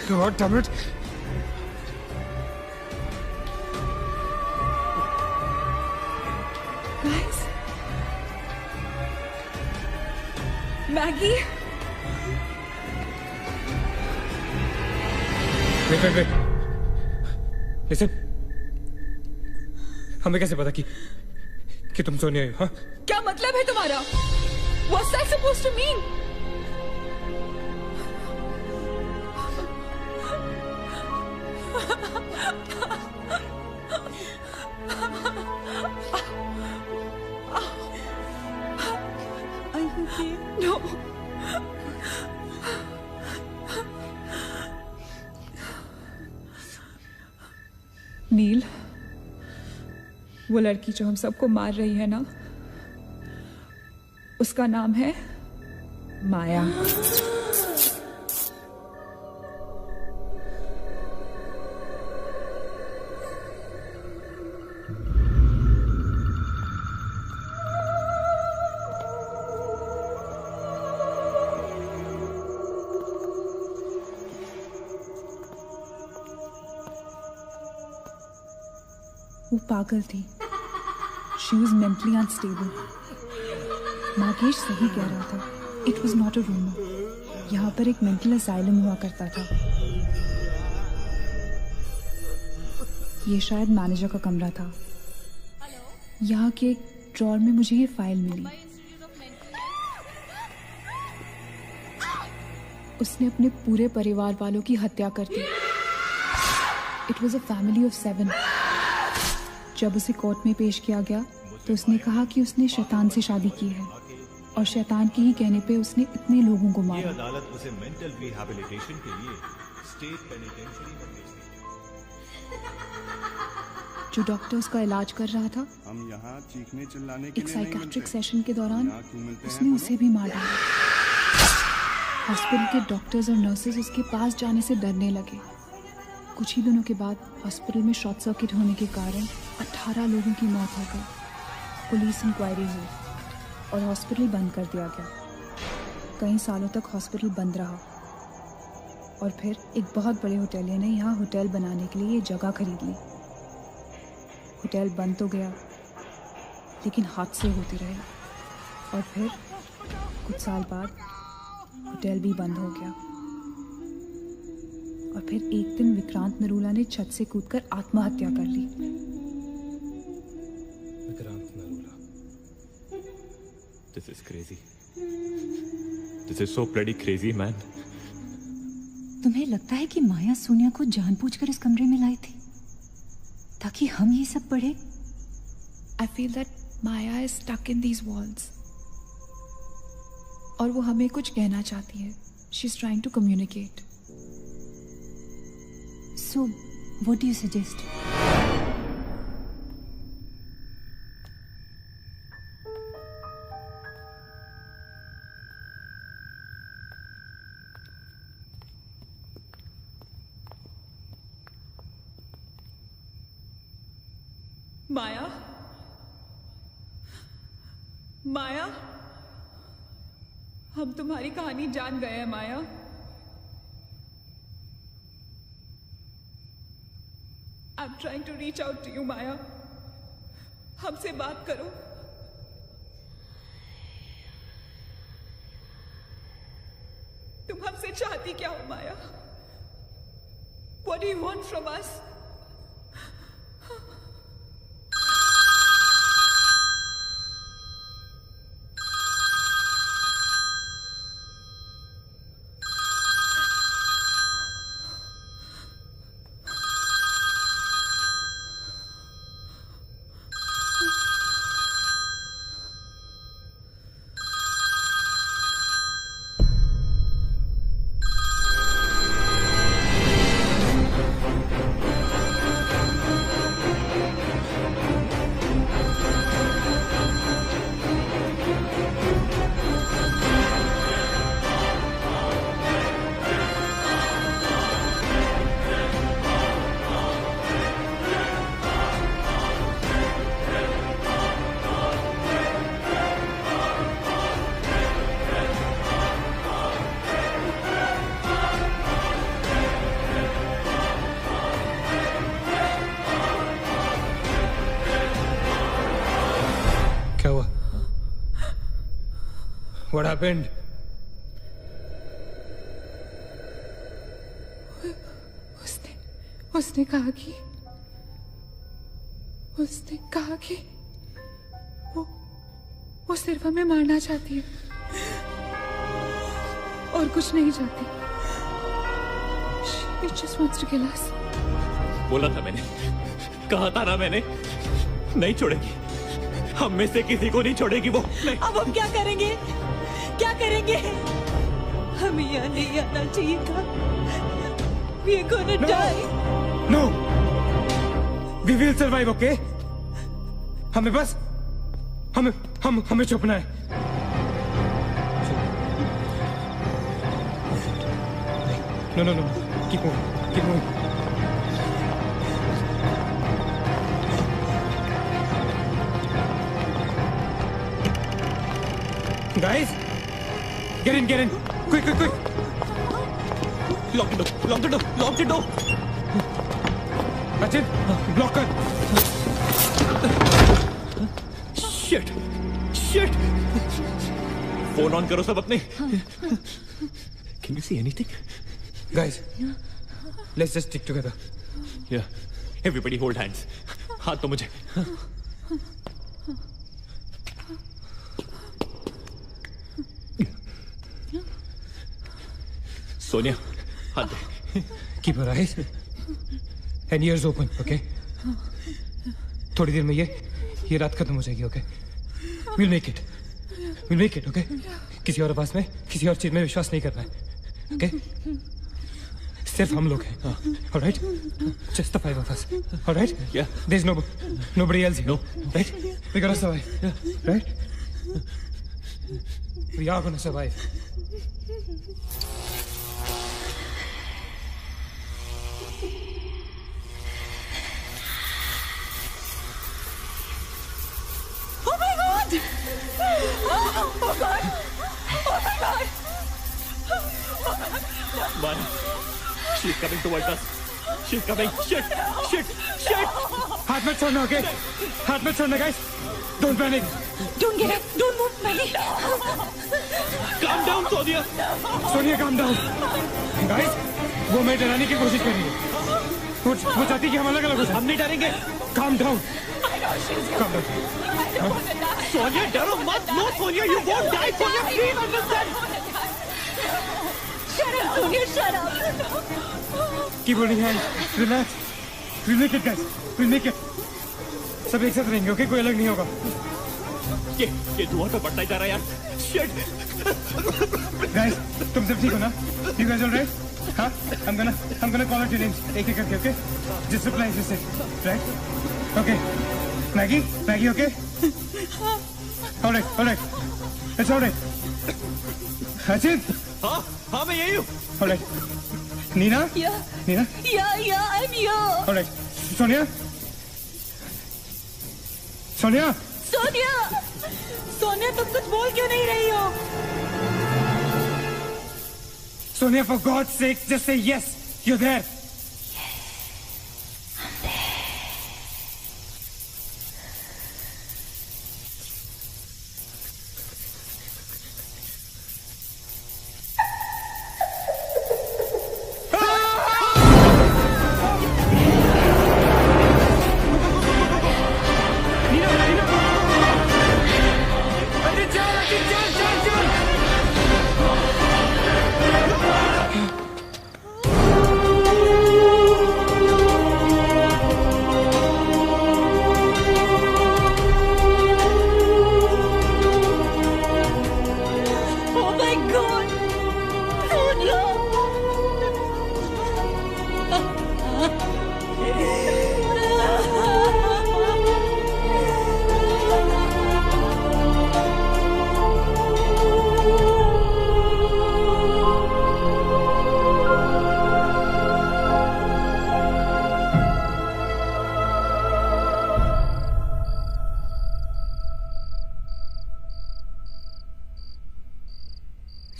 God damn it. Guys. Maggie. Wait listen, हमें कैसे पता कि तुम सोने आई हो? हाँ, क्या मतलब है तुम्हारा? What's that supposed to mean? Are you okay? No. नील, वो लड़की जो हम सबको मार रही है ना, उसका नाम है माया। वो पागल थी। She was mentally unstable. Nagesh सही कह रहा था। It was not a rumor. यहाँ पर एक मेंटल असाइलम हुआ करता था। ये शायद मैनेजर का कमरा था। यहाँ के एक ड्रॉर में मुझे ये फाइल मिली। उसने अपने पूरे परिवार वालों की हत्या कर दी। It was a family of 7. जब उसे कोर्ट में पेश किया गया तो उसने कहा कि उसने शैतान से शादी की है और शैतान के ही कहने पे उसने इतने लोगों को मारा। अदालत उसे मेंटल रिहैबिलिटेशन के लिए स्टेट पेनिटेंशियरी में भेज दी। जो डॉक्टर उसका इलाज कर रहा था, हम यहाँ चीखने चिल्लाने के एक लिए नहीं साइकेट्रिक मिलते। सेशन के दौरान यहाँ क्यों मिलते हैं उसने हम उसे भी मार डाला। हॉस्पिटल के डॉक्टर्स और नर्सेज उसके पास जाने से डरने लगे। कुछ ही दिनों के बाद हॉस्पिटल में शॉर्ट सर्किट होने के कारण 18 लोगों की मौत हो गई। पुलिस इंक्वायरी हुई और हॉस्पिटल बंद कर दिया गया। कई सालों तक हॉस्पिटल बंद रहा और फिर एक बहुत बड़े होटलियर ने यहाँ होटल बनाने के लिए ये जगह खरीद ली। होटल बंद तो गया लेकिन हादसे होते रहे और फिर कुछ साल बाद होटल भी बंद हो गया। और फिर एक दिन विक्रांत नरूला ने छत से कूदकर आत्महत्या कर ली। Vikrant Narula. This is crazy. This is so bloody crazy, man. तुम्हें लगता है कि माया सोनिया को जानबूझकर इस कमरे में लाई थी ताकि हम ये सब पढ़े? I feel that Maya is stuck in these walls. और वो हमें कुछ कहना चाहती है। She's trying to communicate. So, what do you suggest? माया, माया, हम तुम्हारी कहानी जान गए हैं माया। I'm trying to reach out to you, माया। हमसे बात करो। तुम हमसे चाहती क्या हो माया? What do you want from us? क्या हुआ? What happened? उसने कहा कि वो सिर्फ हमें मारना चाहती है और कुछ नहीं चाहती। She just wants to kill us. बोला था मैंने, कहा था ना मैंने, नहीं छोड़ेगी, हम में से किसी को नहीं छोड़ेगी वो। नहीं। अब हम क्या करेंगे? क्या करेंगे? हमें यहाँ नहीं आना चाहिए था। We are gonna die. No. We will survive, okay? हमें छुपना है। No. Keep moving. Guys, get in. Quick. Lock the door. Achit, block कर। Shit. फोन ऑन करो सब अपने। Can you see anything? Guys, let's just stick together. Yeah. Everybody hold hands. हाथ तो मुझे। सोनिया, हाथ दे। Keep your eyes and ears open, okay? थोड़ी देर में ये रात खत्म हो जाएगी, okay? We'll make it, okay? किसी और आवाज में, किसी और चीज में विश्वास नहीं करना है, okay? सिर्फ हम लोग हैं, all right? Just the 5 of us, all right? Yeah. There's nobody else here, right? We're gonna survive, right? We are gonna survive. Oh my God! Oh God! One. She's coming towards us. She's coming. Shit! हाथ मत छोड़ना, okay? हाथ मत छोड़ना, guys. Don't panic. Don't get up. Don't move, Maggie. Calm down, Sonia. Sonia, calm down. Guys, वो मैं डराने की कोशिश कर रही है। वो चाहती कि हम अलग हो जाएं। हम नहीं डरेंगे। Calm down. Calm down. Sonia, डरो मत। No, Sonia, you won't die. Sonia, please understand. Shut up, Sonia. Shut up. Keep holding hands. Relax. We'll make it, guys. We'll make it. सब एक साथ रहेंगे, okay? कोई अलग नहीं होगा। ये धुआं तो बढ़ता ही जा रहा है यार। Shit. Guys, तुम सब ठीक हो ना? You guys all right? हाँ? I'm gonna call out your names एक एक करके, okay? Just reply as you say, right? Okay. Maggie, okay? All right. It's all right. Achit? हाँ, मैं यही हूँ। All right. Nina? Yeah. Nina? Yeah, I'm here. All right. Sonia? Sonia, तुम कुछ बोल क्यों नहीं रही हो? Sonia, for God's sake, just say yes. You're there.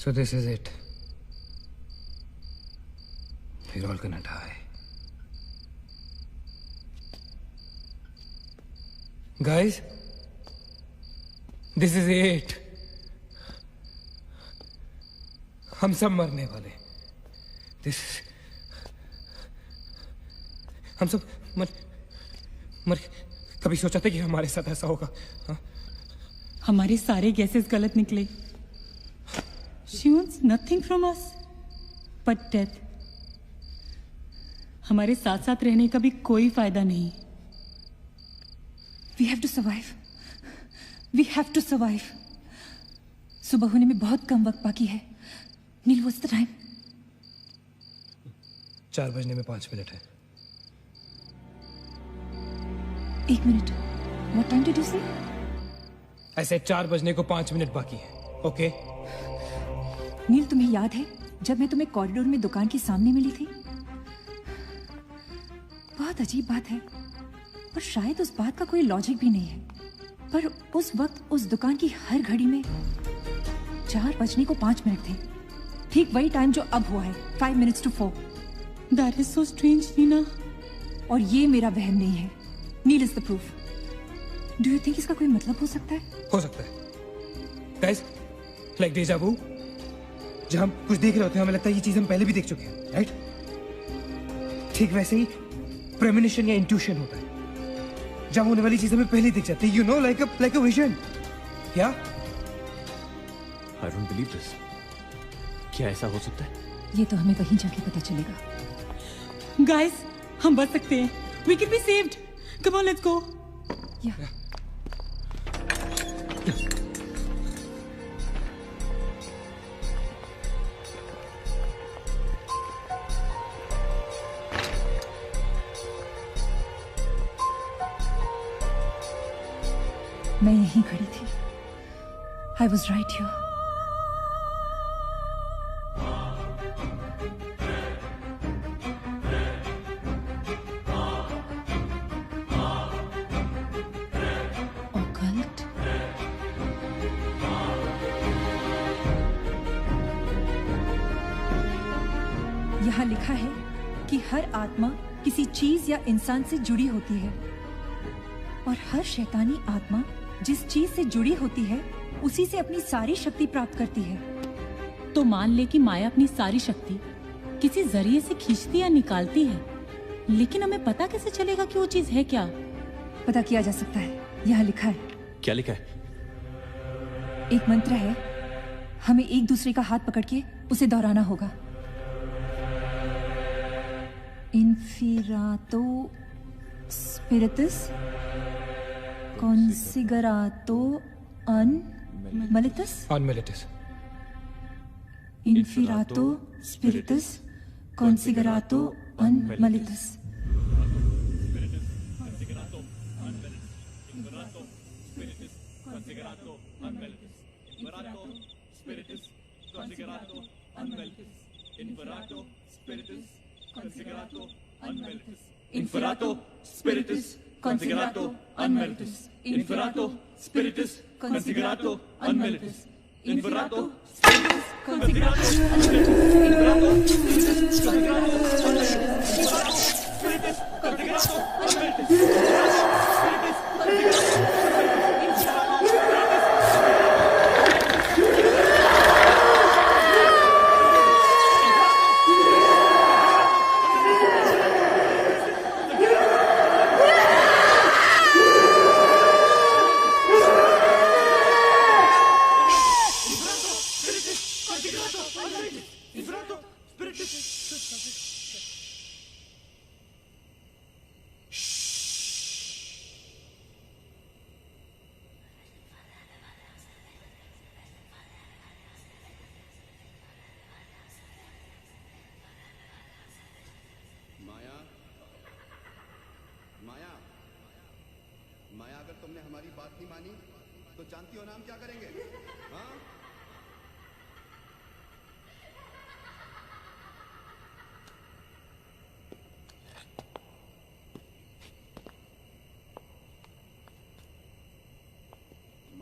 So this is it. We're all gonna die. Guys, this is it. हम सब मरने वाले. हम सब मर कभी सोचा था कि हमारे साथ ऐसा होगा? हाँ? हमारे सारे गैसेस गलत निकले। She wants nothing from us but death. हमारे साथ साथ रहने का भी कोई फायदा नहीं। We have to survive. We have to survive. सुबह होने में बहुत कम वक्त बाकी है। नील, what's the time? 4 बजने में 5 मिनट है। 1 minute. What time did you say? ऐसे 4 बजने को 5 मिनट बाकी है। ओके? नील, तुम्हें याद है जब मैं तुम्हें कॉरिडोर में दुकान के सामने मिली थी? बहुत अजीब बात है और शायद उस बात का कोई लॉजिक भी नहीं है, पर उस वक्त उस दुकान की हर घड़ी में 4 बजने को 5 मिनट थे। ठीक वही टाइम जो अब हुआ है, 5 minutes to 4. That is so strange, Neena. और ये मेरा वहम नहीं है। Neel is the proof. Do you think इसका कोई मतलब हो सकता है? हो सकता है। Guys, like deja vu, जब हम कुछ देख रहे होते हैं हमें लगता है ये चीज हम पहले भी देख चुके हैं, राइट? ठीक वैसे ही प्रेमोनिशन या इंट्यूशन होता है, जब होने वाली चीज हमें पहले दिख जाती है, you know, like a vision. क्या? I don't believe this. क्या ऐसा हो सकता है? ये तो हमें वहीं जाके पता चलेगा। Guys, हम बच सकते हैं। We can be saved. Come on, let's go. Yeah. मैं यहीं खड़ी थी। I was right here. Occult? यहाँ लिखा है कि हर आत्मा किसी चीज या इंसान से जुड़ी होती है और हर शैतानी आत्मा जिस चीज से जुड़ी होती है उसी से अपनी सारी शक्ति प्राप्त करती है। तो मान ले कि माया अपनी सारी शक्ति किसी जरिए से खींचती या निकालती है, लेकिन हमें पता कैसे चलेगा कि वो चीज है क्या? पता किया जा सकता है, यहाँ लिखा है। क्या लिखा है? एक मंत्र है, हमें एक दूसरे का हाथ पकड़ के उसे दोहराना होगा। इन्फिरातो स्पिरिटस considerato unmelitus. Inferato spiritus considerato unmelitus. Inferato spiritus considerato unmelitus. Inferato spiritus considerato unmelitus. Inferato spiritus considerato unmelitus. Inferato spiritus considerato unmelitus. Inferato spiritus considerato unmelitus. Spiritus माया, अगर तुमने हमारी बात नहीं मानी तो जानती हो ना हम क्या करेंगे? हाँ?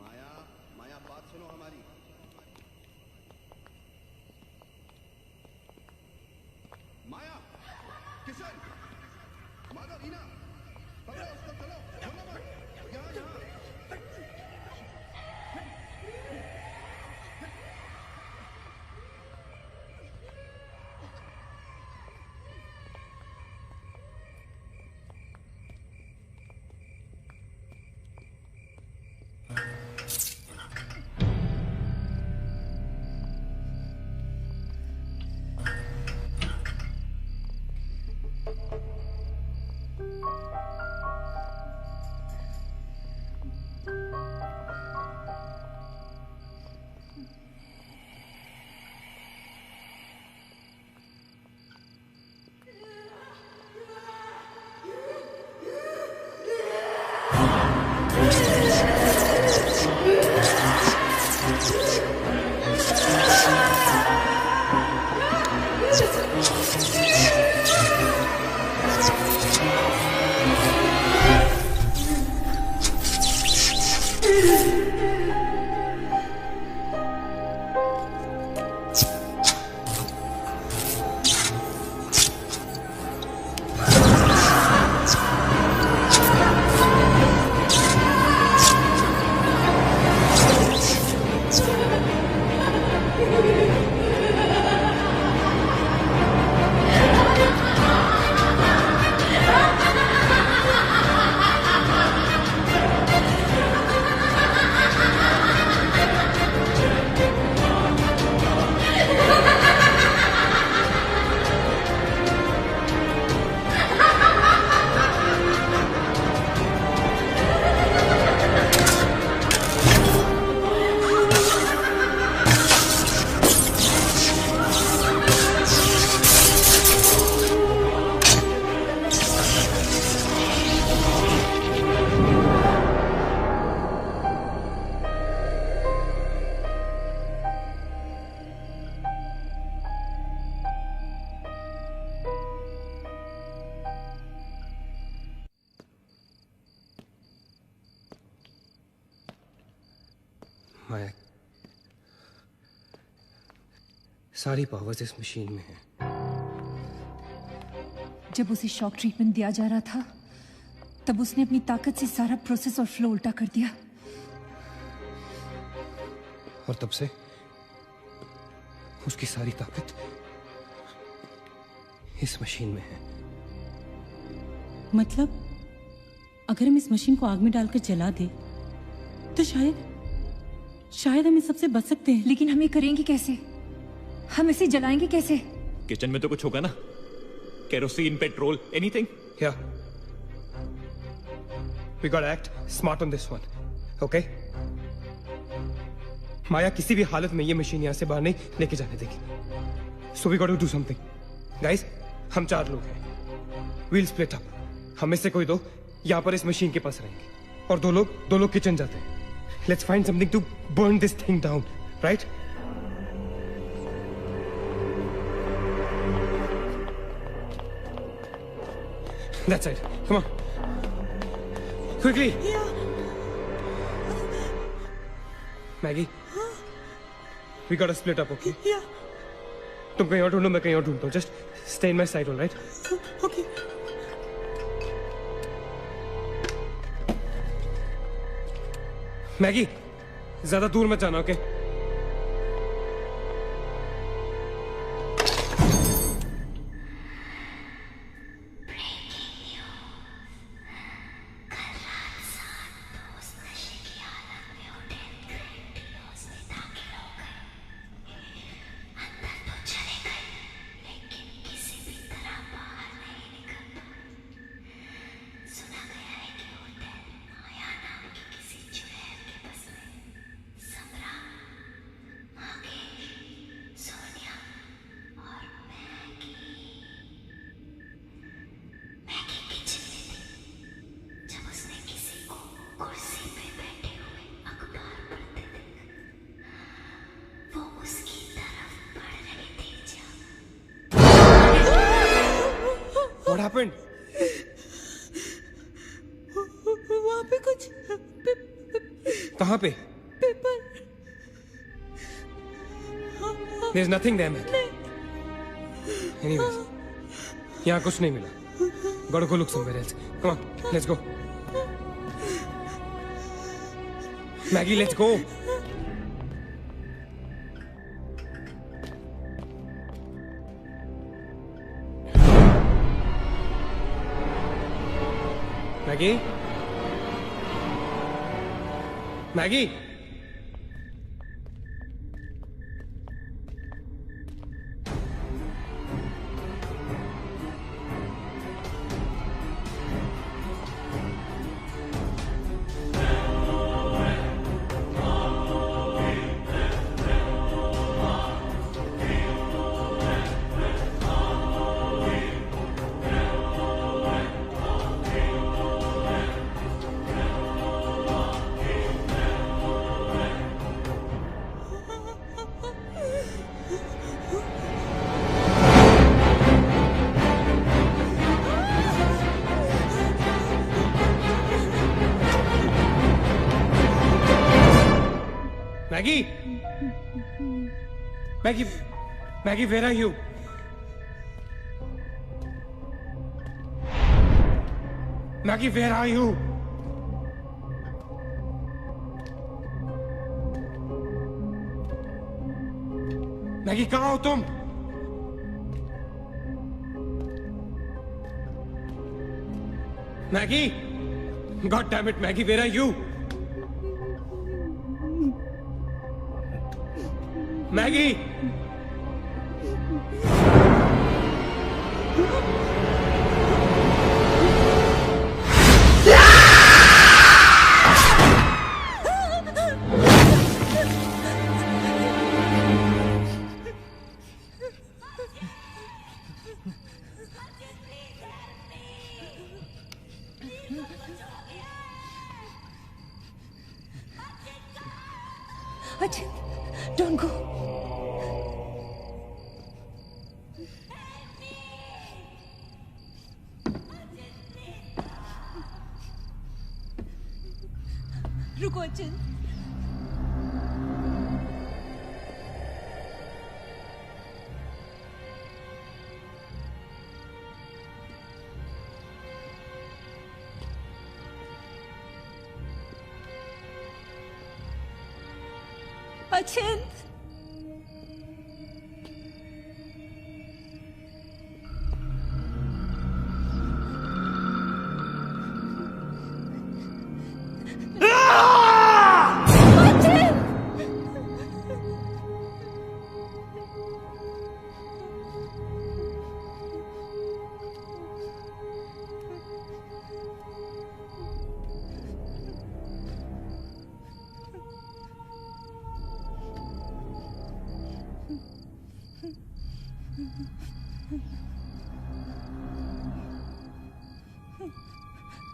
माया, माया बात सुनो हमारी। माया, किशन, माधव, रीना, पकड़ो उसको, चलो, बोलो मत, यहाँ यहाँ। माया, सारी पावर्स इस मशीन में है। जब उसे शॉक ट्रीटमेंट दिया जा रहा था तब उसने अपनी ताकत से सारा प्रोसेस और फ्लो उल्टा कर दिया। और तब से उसकी सारी ताकत इस मशीन में है। मतलब अगर हम इस मशीन को आग में डालकर जला दे तो शायद हम इस सबसे बच सकते हैं। लेकिन हम ये करेंगे कैसे? हम इसे जलाएंगे कैसे? किचन में तो कुछ होगा ना, kerosene, petrol, anything. Yeah. We gotta act smart on this one. Okay? माया किसी भी हालत में ये मशीन यहां से बाहर नहीं लेके जाने देगी। So we gotta do something. Guys, हम 4 लोग हैं। We'll split up. हमें से कोई 2 यहां पर इस मशीन के पास रहेंगे और 2 लोग किचन जाते हैं। Let's find something to burn this thing down, right? That side. Come on. Quickly. Yeah. Maggie. We gotta split up, okay? Yeah. तुम कहीं और ढूंढो, मैं कहीं और ढूंढता हूँ. Just stay in my side, all right? Okay. Maggie, ज्यादा दूर मत जाना, okay? What happened? वहाँ पे कुछ कहाँ पे? Paper. There's nothing there, man. Anyways, यहाँ कुछ नहीं मिला. Gotta go look somewhere else. Come on, let's go. Maggie, let's go. Maggie? Maggie? Maggie? Maggie, where are you? Maggie, where are you? Maggie, कहाँ हो तुम? Maggie? God damn it, Maggie, where are you? Maggie! Ajit, don't go. रुको Achin. अचिंत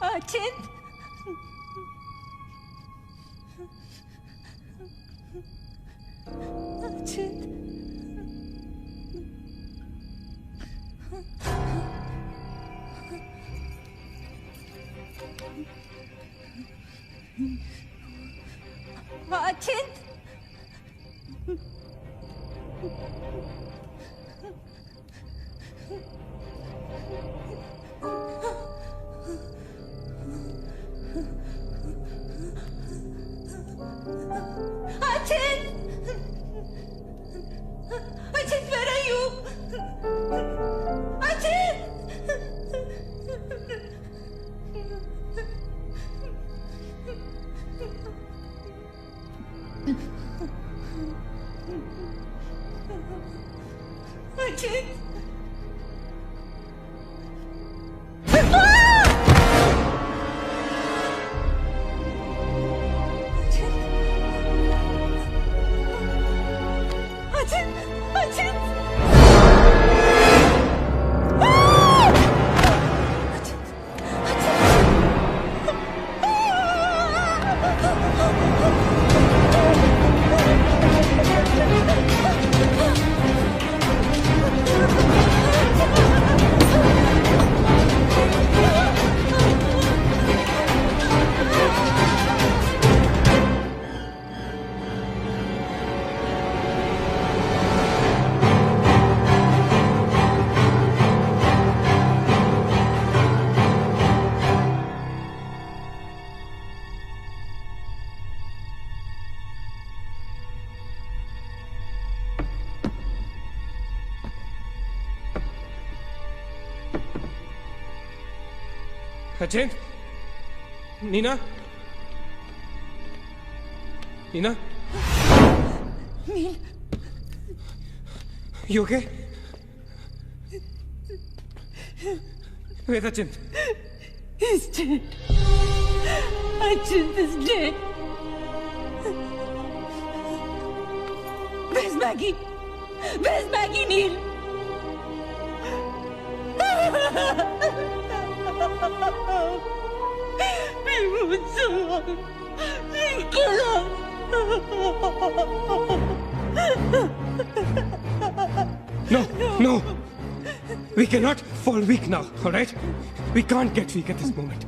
अचिंत अचिंत अचिंत Achint, where are you? Achint! Achint! अचिंत, Neena, Neena, nil, you okay? Where's Achint? He's dead. Achint is dead. Where's Maggie? Where's Maggie, Neil? He won't survive. He'll kill us. No, no. We cannot fall weak now, all right? We can't get weak at this moment.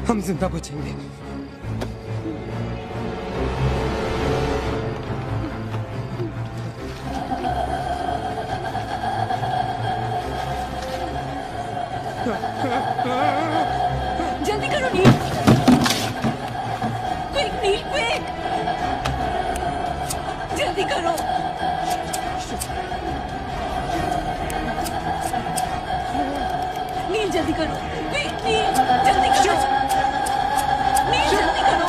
हम जिंदा बचेंगे. जल्दी करो नील. Quick, नील, quick. जल्दी करो. नील जल्दी करो. Quick, नील जल्दी करो. नील जल्दी करो.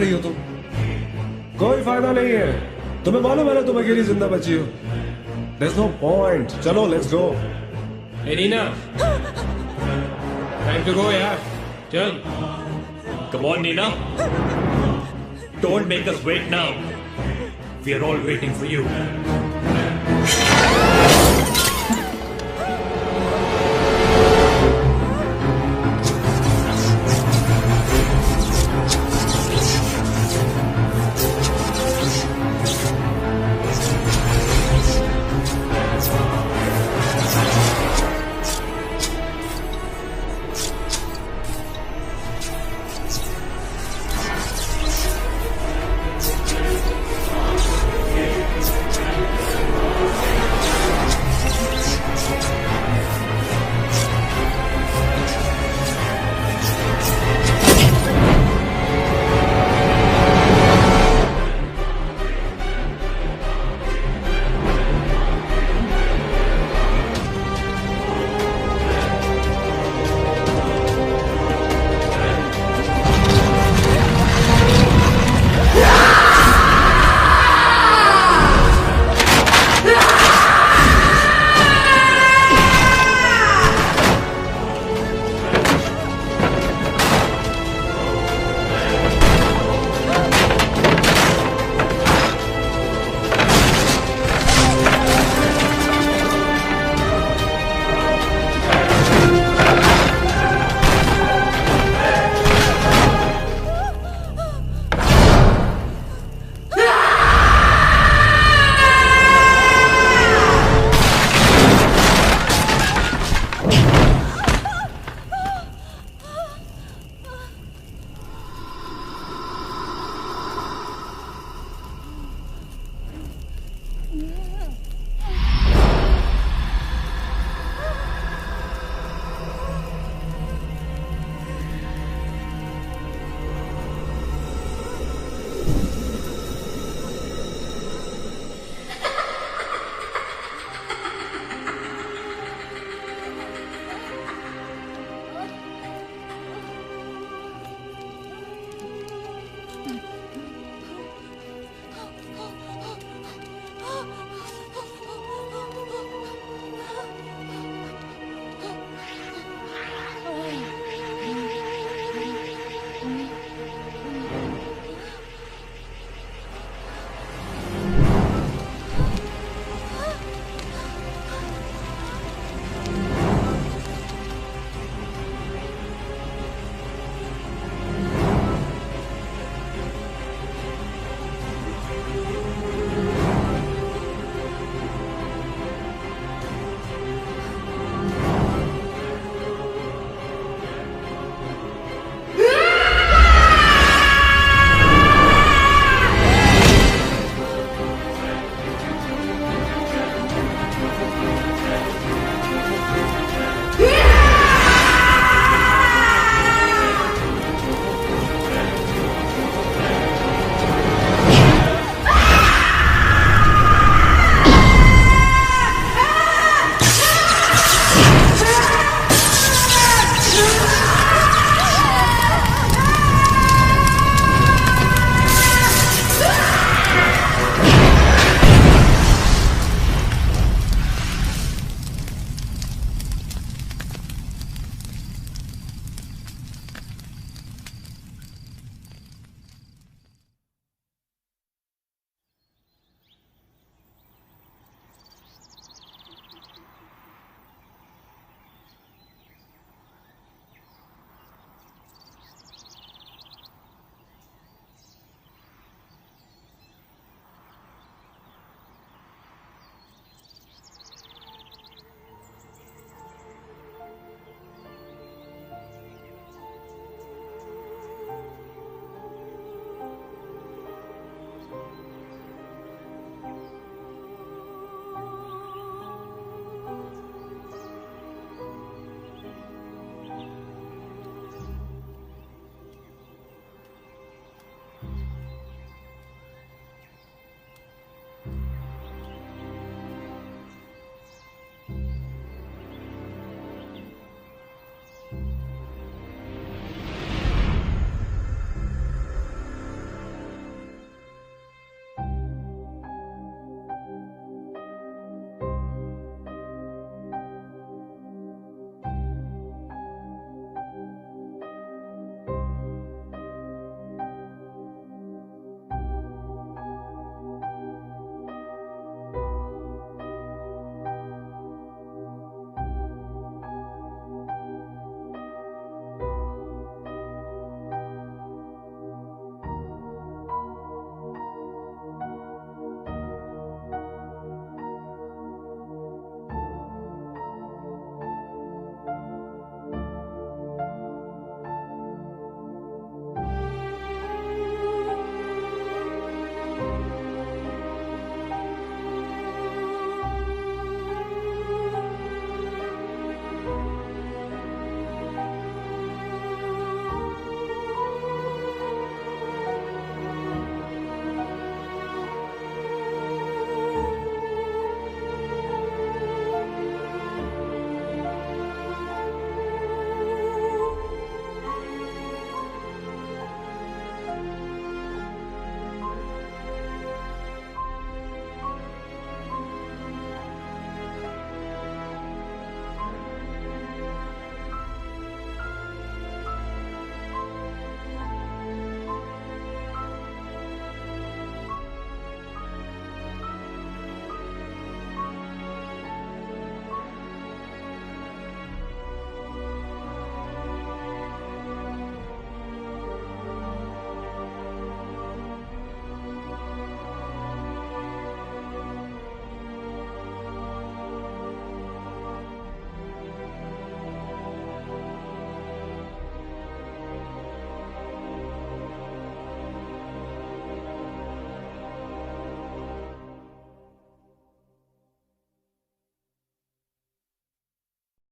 रही हो तुम? कोई फायदा नहीं है, तुम्हें मालूम है ना तुम अकेली जिंदा बची हो। There's no point. चलो let's go. Hey Nina, time to go यार, चल। Come on, Nina. Don't make us wait now. We are all waiting for you.